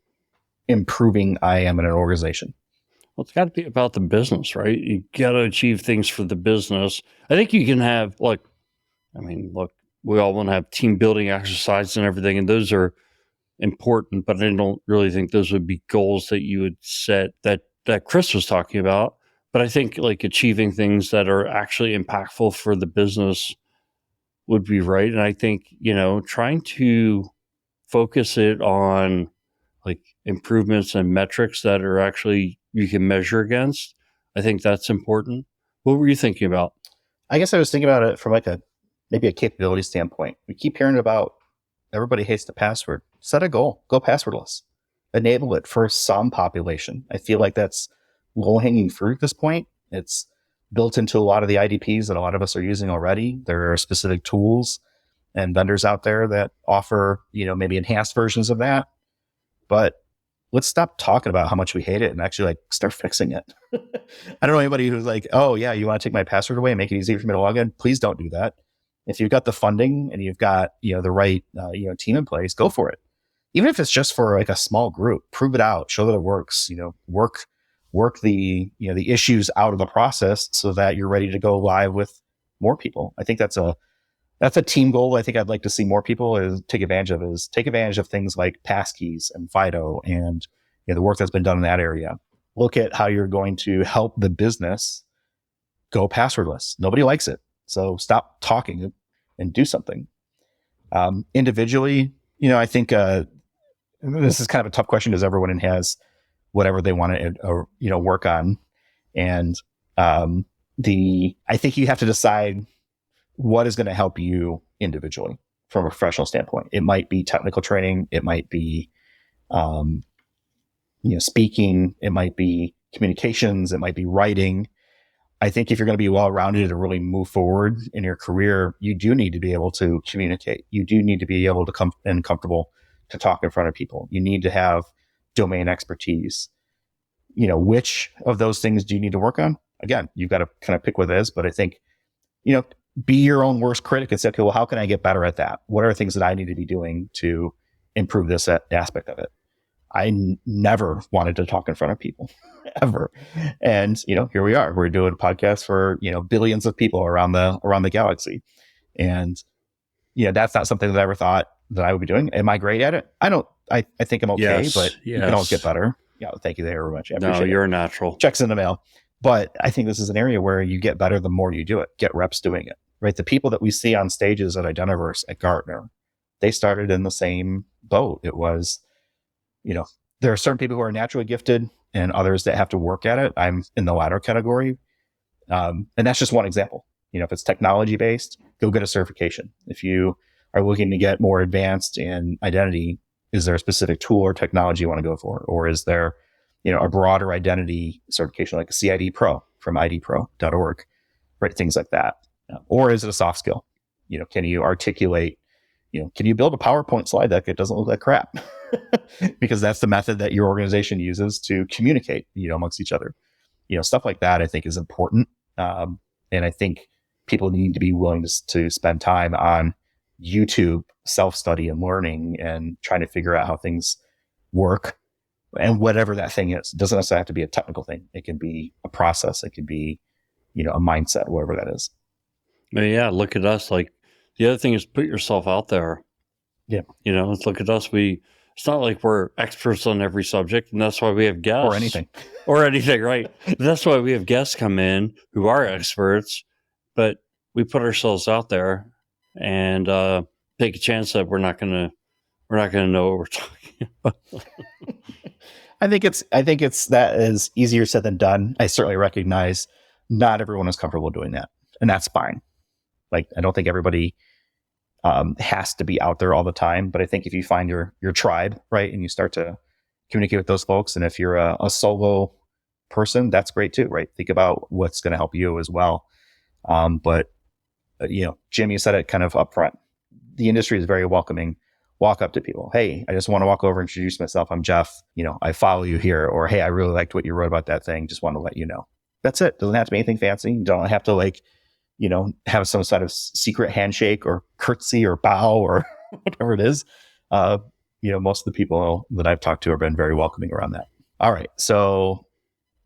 improving IAM in an organization? Well, it's got to be about the business, right? You got to achieve things for the business. I think you can have we all want to have team building exercises and everything, and those are important, but I don't really think those would be goals that you would set that Chris was talking about. But I think like achieving things that are actually impactful for the business would be right. And I think, trying to focus it on like improvements and metrics that are actually you can measure against, I think that's important. What were you thinking about? I guess I was thinking about it from like maybe a capability standpoint. We keep hearing about everybody hates the password. Set a goal. Go passwordless. Enable it for some population. I feel like that's low-hanging fruit at this point. It's built into a lot of the IDPs that a lot of us are using already. There are specific tools and vendors out there that offer, maybe enhanced versions of that. But let's stop talking about how much we hate it and actually like start fixing it. I don't know anybody who's like, oh yeah, you want to take my password away and make it easy for me to log in? Please don't do that. If you've got the funding and you've got, the right, team in place, go for it. Even if it's just for like a small group, prove it out, show that it works, work the, the issues out of the process so that you're ready to go live with more people. I think that's a team goal. I think I'd like to see more people take advantage of things like passkeys and FIDO and the work that's been done in that area. Look at how you're going to help the business go passwordless. Nobody likes it. So stop talking and do something. Individually, I think this is kind of a tough question because everyone has whatever they want to work on. And I think you have to decide what is going to help you individually from a professional standpoint. It might be technical training. It might be, speaking. It might be communications. It might be writing. I think if you're going to be well-rounded and really move forward in your career, you do need to be able to communicate. You do need to be able to come and comfortable to talk in front of people. You need to have domain expertise. Which of those things do you need to work on? Again, you've got to kind of pick what it is, but I think, be your own worst critic and say, okay, well, how can I get better at that? What are things that I need to be doing to improve this aspect of it? I never wanted to talk in front of people ever. And, here we are, we're doing a podcast for, billions of people around the galaxy. And, that's not something that I ever thought that I would be doing. Am I great at it? I think I'm okay, but you can always get better. Thank you very much. I appreciate you're it. a natural. Checks in the mail. But I think this is an area where you get better the more you do it. Get reps doing it, right? The people that we see on stages at Identiverse, at Gartner, they started in the same boat. It was, there are certain people who are naturally gifted and others that have to work at it. I'm in the latter category. And that's just one example. If it's technology based, go get a certification. If you are looking to get more advanced in identity, is there a specific tool or technology you want to go for? Or is there, a broader identity certification like a CID Pro from idpro.org, right? Things like that. Or is it a soft skill? Can you articulate, can you build a PowerPoint slide deck that doesn't look like crap? Because that's the method that your organization uses to communicate, amongst each other. Stuff like that I think is important. And I think people need to be willing to spend time on YouTube self-study and learning and trying to figure out how things work. And whatever that thing is, it doesn't necessarily have to be a technical thing. It can be a process. It can be, a mindset, whatever that is. Yeah, look at us. Like the other thing is put yourself out there. Yeah. Let's look at us. It's not like we're experts on every subject, and that's why we have guests. Or anything, right? That's why we have guests come in who are experts, but we put ourselves out there and take a chance that we're not gonna know what we're talking about. I think it's that is easier said than done. I certainly recognize not everyone is comfortable doing that, and that's fine. Like, I don't think everybody has to be out there all the time, but I think if you find your tribe, right, and you start to communicate with those folks, and if you're a solo person, that's great too, right? Think about what's going to help you as well. But Jim, you said it kind of upfront. The industry is very welcoming. Walk up to people. Hey, I just want to walk over and introduce myself. I'm Jeff. I follow you here. Or, hey, I really liked what you wrote about that thing. Just want to let you know. That's it. Doesn't have to be anything fancy. You don't have to have some sort of secret handshake or curtsy or bow or whatever it is. Most of the people that I've talked to have been very welcoming around that. All right. So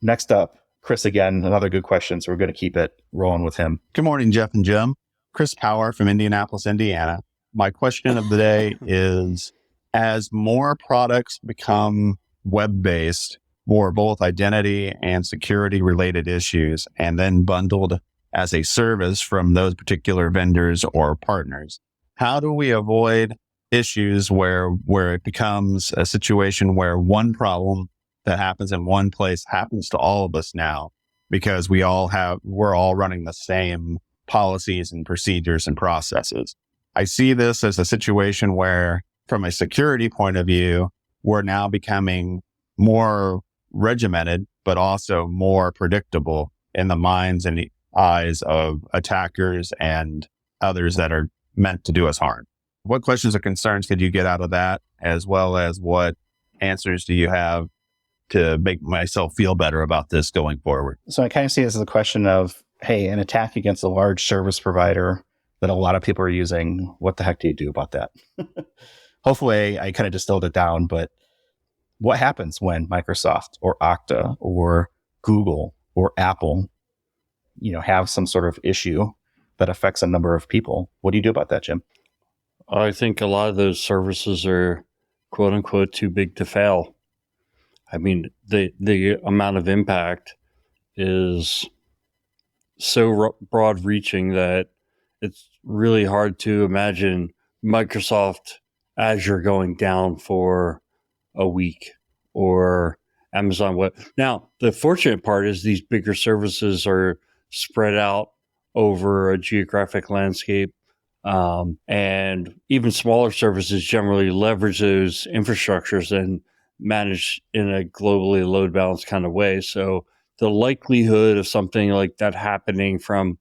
next up, Chris, again, another good question. So we're going to keep it rolling with him. Good morning, Jeff and Jim. Chris Power from Indianapolis, Indiana. My question of the day is, As more products become web-based for both identity and security related issues, and then bundled as a service from those particular vendors or partners, how do we avoid issues where it becomes a situation where one problem that happens in one place happens to all of us now, because we're all running the same policies and procedures and processes? I see this as a situation where, from a security point of view, we're now becoming more regimented, but also more predictable in the minds and the eyes of attackers and others that are meant to do us harm. What questions or concerns could you get out of that, as well as what answers do you have to make myself feel better about this going forward? So I kind of see this as a question of, hey, an attack against a large service provider that a lot of people are using, what the heck do you do about that? Hopefully I kind of distilled it down, but what happens when Microsoft or Okta or Google or Apple, have some sort of issue that affects a number of people? What do you do about that, Jim? I think a lot of those services are quote unquote too big to fail. I mean, the amount of impact is so broad reaching that it's really hard to imagine Microsoft Azure going down for a week or Amazon Web. Now, the fortunate part is these bigger services are spread out over a geographic landscape. And even smaller services generally leverage those infrastructures and manage in a globally load balanced kind of way. So the likelihood of something like that happening from,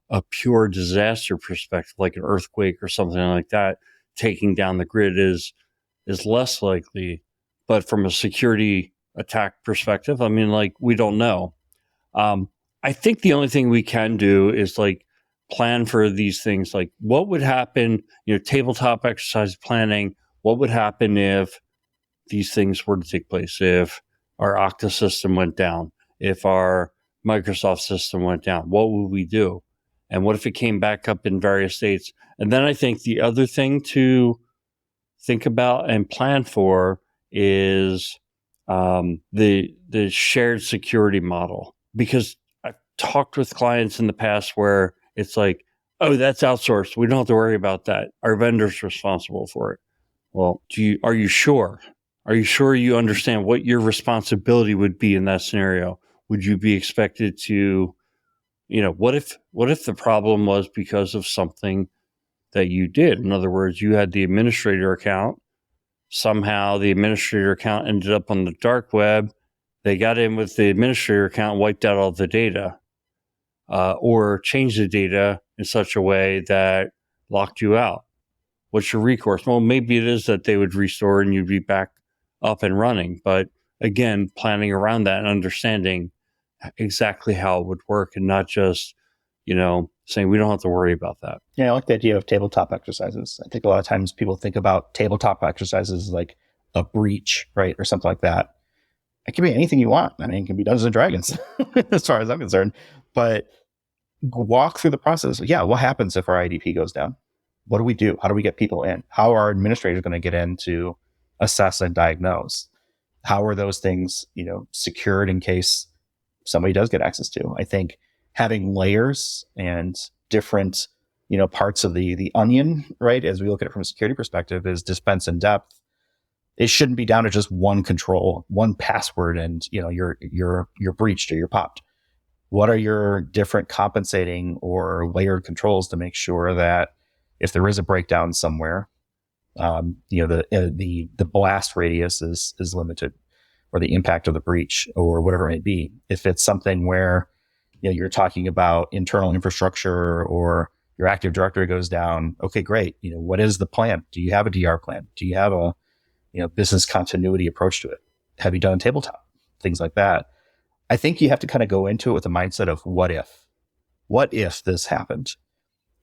a pure disaster perspective, like an earthquake or something like that, taking down the grid is less likely. But from a security attack perspective, I mean, we don't know. I think the only thing we can do is plan for these things. Like, what would happen, tabletop exercise planning, what would happen if these things were to take place, if our Okta system went down, if our Microsoft system went down, what would we do? And what if it came back up in various states? And then I think the other thing to think about and plan for is the shared security model. Because I've talked with clients in the past where it's like, oh, that's outsourced. We don't have to worry about that. Our vendor's responsible for it. Well, are you sure? Are you sure you understand what your responsibility would be in that scenario? Would you be expected to, what if the problem was because of something that you did? In other words, you had the administrator account. Somehow the administrator account ended up on the dark web. They got in with the administrator account, wiped out all the data, or changed the data in such a way that locked you out. What's your recourse? Well, maybe it is that they would restore and you'd be back up and running. But again, planning around that and understanding exactly how it would work, and not just, saying we don't have to worry about that. Yeah, I like the idea of tabletop exercises. I think a lot of times people think about tabletop exercises like a breach, right? Or something like that. It can be anything you want. I mean, it can be Dungeons and Dragons as far as I'm concerned. But walk through the process. Yeah, what happens if our IDP goes down? What do we do? How do we get people in? How are administrators going to get in to assess and diagnose? How are those things, secured in case somebody does get access to? I think having layers and different, parts of the onion, right, as we look at it from a security perspective, is dispense and depth. It shouldn't be down to just one control, one password, and you're breached or you're popped. What are your different compensating or layered controls to make sure that if there is a breakdown somewhere, the blast radius is limited, or the impact of the breach, or whatever it may be. If it's something where you're talking about internal infrastructure or your Active Directory goes down, okay, great. What is the plan? Do you have a DR plan? Do you have a business continuity approach to it? Have you done a tabletop? Things like that. I think you have to kind of go into it with the mindset of what if this happened?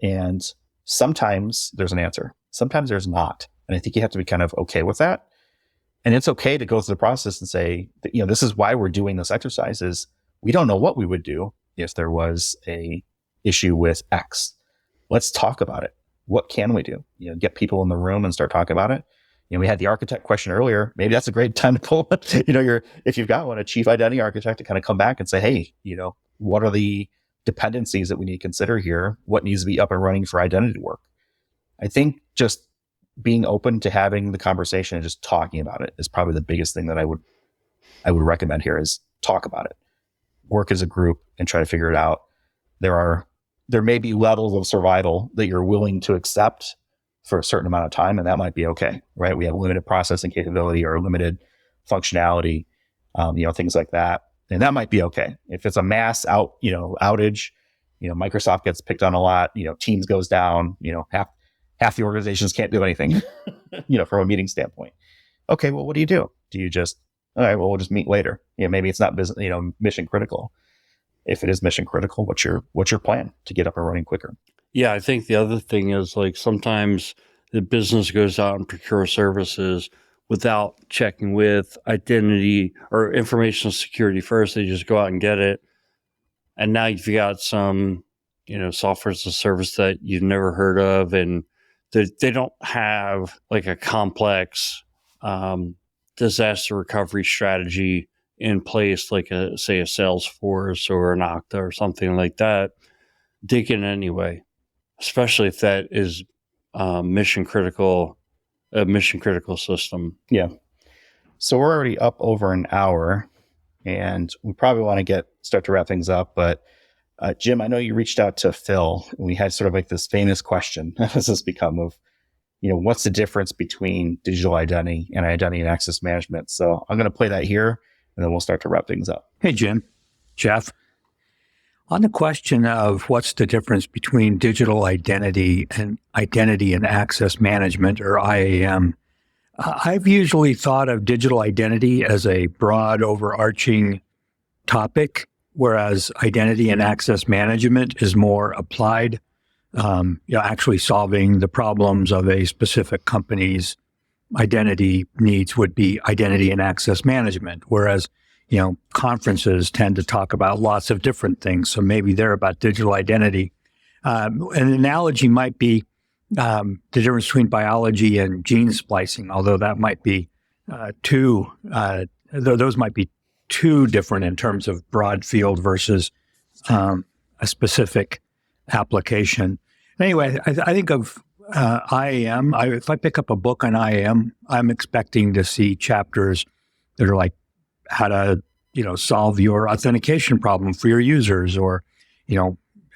And sometimes there's an answer. Sometimes there's not. And I think you have to be kind of okay with that. And it's okay to go through the process and say, this is why we're doing this exercise. Is we don't know what we would do if there was a issue with X. Let's talk about it. What can we do? Get people in the room and start talking about it. we had the architect question earlier. Maybe that's a great time to pull, if you've got one, a chief identity architect to kind of come back and say, hey, what are the dependencies that we need to consider here? What needs to be up and running for identity work? I think just being open to having the conversation and just talking about it is probably the biggest thing that I would recommend here is talk about it. Work as a group and try to figure it out. There may be levels of survival that you're willing to accept for a certain amount of time, and that might be okay, right? We have limited processing capability or limited functionality, things like that. And that might be okay. If it's a mass outage, Microsoft gets picked on a lot, Teams goes down, half the organizations can't do anything, from a meeting standpoint. Okay, well, what do? Do you just, all right, well, we'll just meet later. Maybe it's not business, mission critical. If it is mission critical, what's your plan to get up and running quicker? Yeah, I think the other thing is like sometimes the business goes out and procure services without checking with identity or information security first. They just go out and get it. And now you've got some, software as a service that you've never heard of, and they don't have like a complex disaster recovery strategy in place, like a Salesforce or an Okta or something like that. Dig in anyway, especially if that is a mission critical system. Yeah. So we're already up over an hour, and we probably want to start to wrap things up. But Jim, I know you reached out to Phil, and we had sort of like this famous question. How does this become of, what's the difference between digital identity and identity and access management? So I'm going to play that here, and then we'll start to wrap things up. Hey, Jim, Jeff. On the question of what's the difference between digital identity and access management, or IAM, I've usually thought of digital identity as a broad, overarching topic, whereas identity and access management is more applied, actually solving the problems of a specific company's identity needs would be identity and access management, whereas conferences tend to talk about lots of different things. So maybe they're about digital identity. An analogy might be the difference between biology and gene splicing, although that might be those might be too different in terms of broad field versus a specific application. Anyway, I think of IAM. If I pick up a book on IAM, I'm expecting to see chapters that are like how to, solve your authentication problem for your users, or,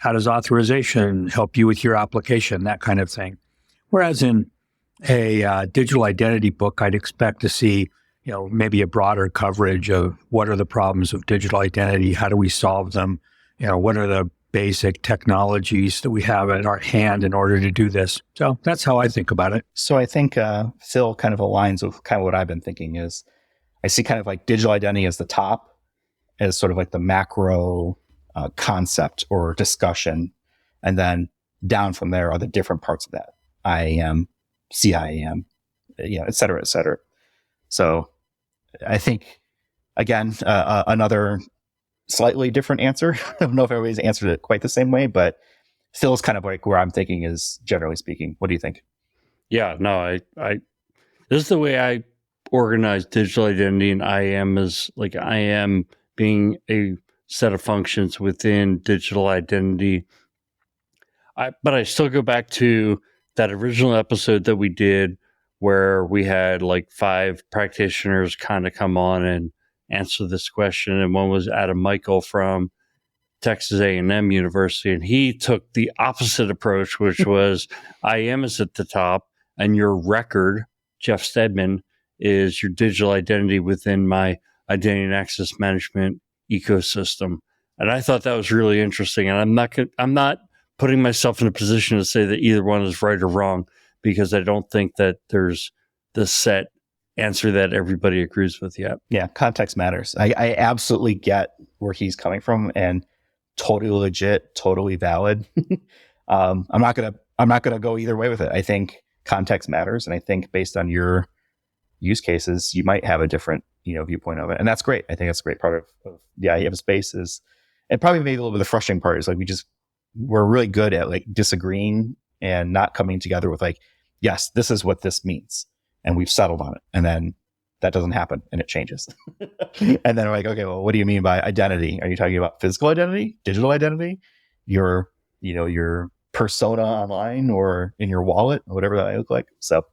how does authorization help you with your application, that kind of thing. Whereas in a digital identity book, I'd expect to see, maybe a broader coverage of what are the problems of digital identity, how do we solve them, what are the basic technologies that we have at our hand in order to do this. So that's how I think about it. So I think Phil kind of aligns with kind of what I've been thinking is I see kind of like digital identity as the top, as sort of like the macro concept or discussion. And then down from there are the different parts of that. IAM, CIAM, et cetera, et cetera. So I think, again, another slightly different answer. I don't know if everybody's answered it quite the same way, but Phil's kind of like where I'm thinking is generally speaking. What do you think? Yeah, no, I this is the way I organize digital identity, and IAM is like IAM being a set of functions within digital identity. But I still go back to that original episode that we did where we had like 5 practitioners kind of come on and answer this question. And one was Adam Michael from Texas A&M University. And he took the opposite approach, which was IAM is at the top and your record, Jeff Stedman, is your digital identity within my identity and access management ecosystem. And I thought that was really interesting. And I'm not putting myself in a position to say that either one is right or wrong, because I don't think that there's the set answer that everybody agrees with yet. Yeah, context matters. I absolutely get where he's coming from, and totally legit, totally valid. I'm not gonna go either way with it. I think context matters, and I think based on your use cases, you might have a different viewpoint of it, and that's great. I think that's a great part of the IAM space is, and probably maybe a little bit of the frustrating part is like we're really good at like disagreeing and not coming together with like, yes, this is what this means. and we've settled on it. And then that doesn't happen and it changes. And then we're like, okay, well, what do you mean by identity? Are you talking about physical identity, digital identity, your persona online or in your wallet, whatever that might look like? So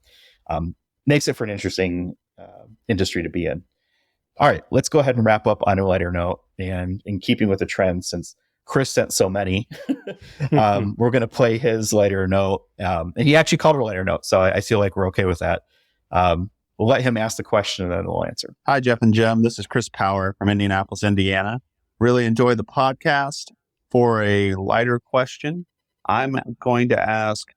makes it for an interesting industry to be in. All right, let's go ahead and wrap up on a lighter note. And in keeping with the trend, since Chris sent so many, we're going to play his lighter note. And he actually called it a lighter note. So I feel like we're okay with that. We'll let him ask the question and then we'll answer. Hi, Jeff and Jim. This is Chris Power from Indianapolis, Indiana. Really enjoyed the podcast. For a lighter question, I'm going to ask,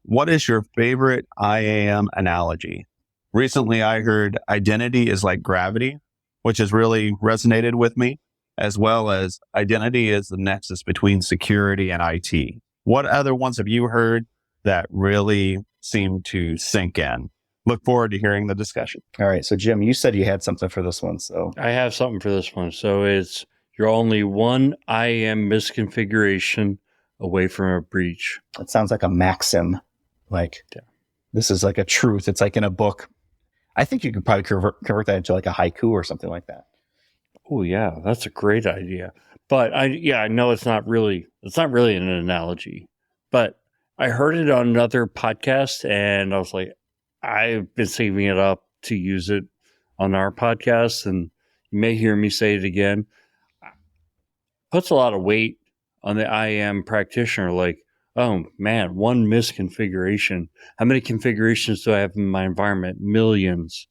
what is your favorite IAM analogy? Recently, I heard identity is like gravity, which has really resonated with me, as well as identity is the nexus between security and IT. What other ones have you heard that really seem to sink in? Look forward to hearing the discussion. All right. So, Jim, you said you had something for this one. So I have something for this one. So you're only one IAM misconfiguration away from a breach. it sounds like a maxim. Like this is like a truth. It's like in a book. I think you could probably convert that into like a haiku or something like that. Oh yeah, that's a great idea. But I know it's not really an analogy. But I heard it on another podcast and I was like, I've been saving it up to use it on our podcast, and you may hear me say it again. Puts a lot of weight on the IAM practitioner. Like, oh man, one misconfiguration. How many configurations do I have in my environment? Millions.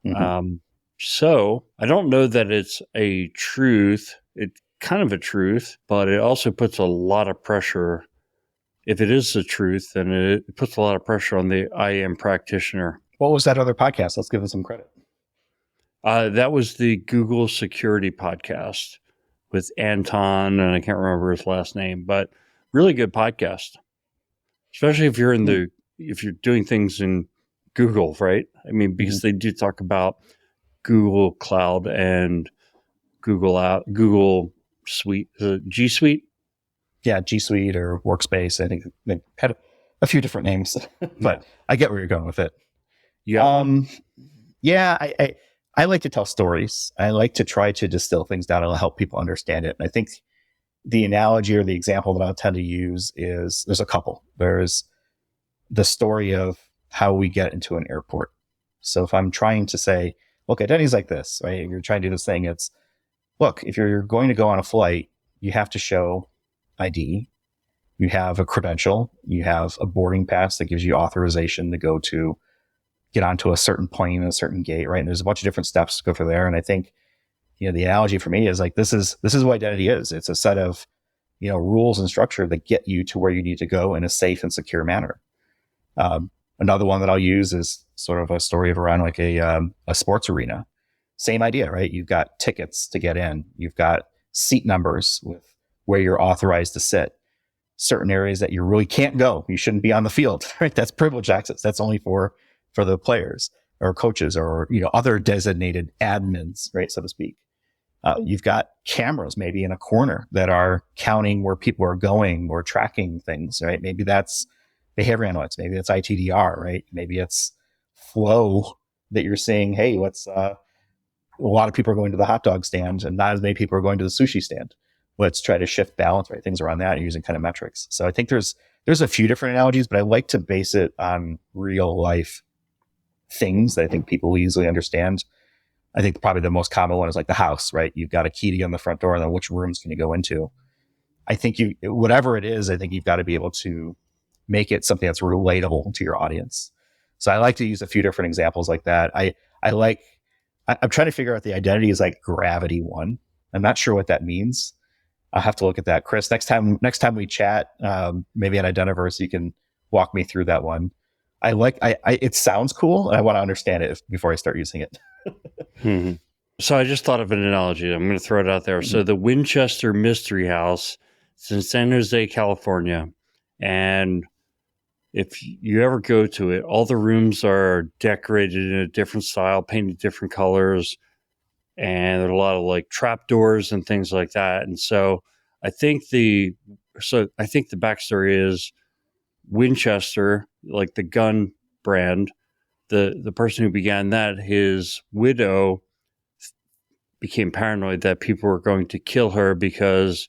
Mm-hmm. So I don't know that it's a truth. It's kind of a truth, but it also puts a lot of pressure. If it is the truth, then it puts a lot of pressure on the IAM practitioner. What was that other podcast? Let's give them some credit. That was the Google Security Podcast with Anton, and I can't remember his last name, but really good podcast. Especially if you're if you're doing things in Google, right? I mean, because they do talk about Google Cloud and Google Suite, G Suite. Yeah, G Suite or Workspace. I think they had a few different names, but I get where you're going with it. Yeah. I like to tell stories. I like to try to distill things down and help people understand it. And I think the analogy or the example that I'll tend to use is there's a couple. There's the story of how we get into an airport. So if I'm trying to say, look, identity's like this, right? You're trying to do this thing. It's, look, if you're going to go on a flight, you have to show ID. You have a credential. You have a boarding pass that gives you authorization to get onto a certain plane and a certain gate, right? And there's a bunch of different steps to go through there. And I think, the analogy for me is like, this is what identity is. It's a set of, rules and structure that get you to where you need to go in a safe and secure manner. Another one that I'll use is sort of a story of around like a sports arena. Same idea, right? You've got tickets to get in. You've got seat numbers with where you're authorized to sit. Certain areas that you really can't go. You shouldn't be on the field, right? That's privileged access. That's only for the players or coaches or, other designated admins, right? So to speak. You've got cameras maybe in a corner that are counting where people are going or tracking things, right? Maybe that's behavior analytics. Maybe it's ITDR, right? Maybe it's flow that you're seeing. Hey, a lot of people are going to the hot dog stand and not as many people are going to the sushi stand. Let's try to shift balance, right? Things around that using kind of metrics. So I think there's a few different analogies, but I like to base it on real life things that I think people easily understand. I think probably the most common one is like the house, right? You've got a key to get on the front door, and then which rooms can you go into? I think whatever it is, I think you've got to be able to make it something that's relatable to your audience. So I like to use a few different examples like that. I'm trying to figure out the identity is like gravity one. I'm not sure what that means. I'll have to look at that. Chris, next time we chat, maybe at Identiverse, you can walk me through that one. It sounds cool, and I want to understand it before I start using it. Mm-hmm. So I just thought of an analogy. I'm going to throw it out there. So the Winchester Mystery House, it's in San Jose, California. And if you ever go to it, all the rooms are decorated in a different style, painted different colors. And there are a lot of like trapdoors and things like that. And so I think the backstory is Winchester, like the gun brand, the person who began that, his widow became paranoid that people were going to kill her because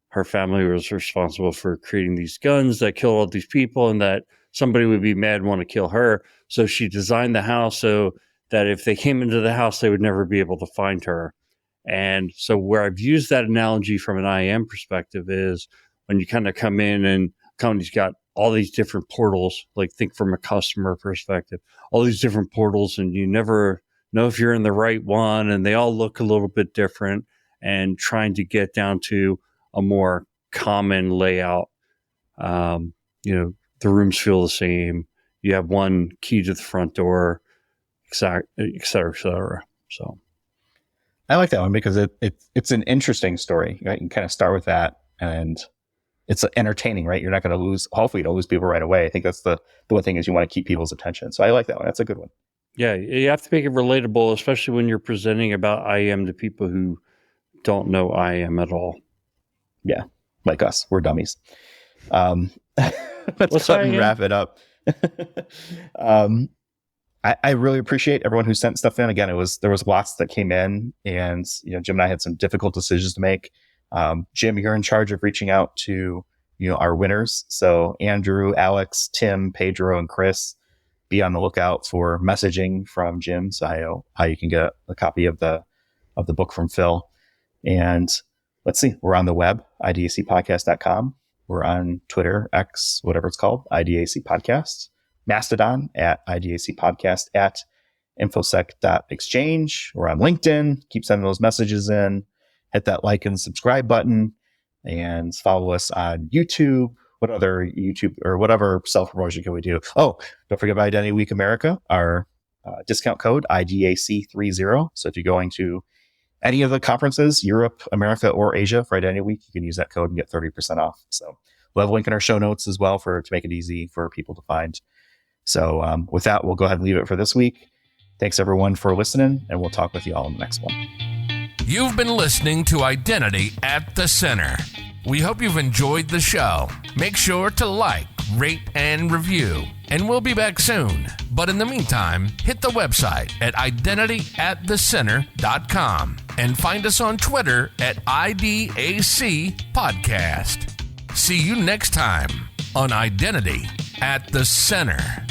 her family was responsible for creating these guns that kill all these people, and that somebody would be mad and want to kill her. So she designed the house so that if they came into the house, they would never be able to find her. And so where I've used that analogy from an IAM perspective is when you kind of come in and company's got all these different portals, like think from a customer perspective, all these different portals, and you never know if you're in the right one, and they all look a little bit different, and trying to get down to a more common layout. The rooms feel the same. You have one key to the front door, et cetera, et cetera, et cetera. So I like that one because it's an interesting story. Right? You can kind of start with that, and it's entertaining, right? You're not going to lose. Hopefully, you don't lose people right away. I think that's the one thing is you want to keep people's attention. So I like that one. That's a good one. Yeah, you have to make it relatable, especially when you're presenting about IAM to people who don't know IAM at all. Yeah, like us, we're dummies. Let's go ahead and wrap it up. I really appreciate everyone who sent stuff in. Again, there was lots that came in, and Jim and I had some difficult decisions to make. Jim, you're in charge of reaching out to our winners. So Andrew, Alex, Tim, Pedro, and Chris, be on the lookout for messaging from Jim, so how you can get a copy of the book from Phil. And let's see, we're on the web, idacpodcast.com. We're on Twitter, X, whatever it's called, IDAC Podcast. Mastodon at IDAC Podcast at infosec.exchange. We're on LinkedIn. Keep sending those messages in. Hit that like and subscribe button, and follow us on YouTube. What other YouTube or whatever self-promotion can we do? Oh, don't forget about Identity Week America, our discount code IDAC30. So if you're going to any of the conferences, Europe, America, or Asia for Identity Week, you can use that code and get 30% off. So we'll have a link in our show notes as well to make it easy for people to find. So with that, we'll go ahead and leave it for this week. Thanks everyone for listening, and we'll talk with you all in the next one. You've been listening to Identity at the Center. We hope you've enjoyed the show. Make sure to like, rate, and review, and we'll be back soon. But in the meantime, hit the website at identityatthecenter.com and find us on Twitter at IDAC Podcast. See you next time on Identity at the Center.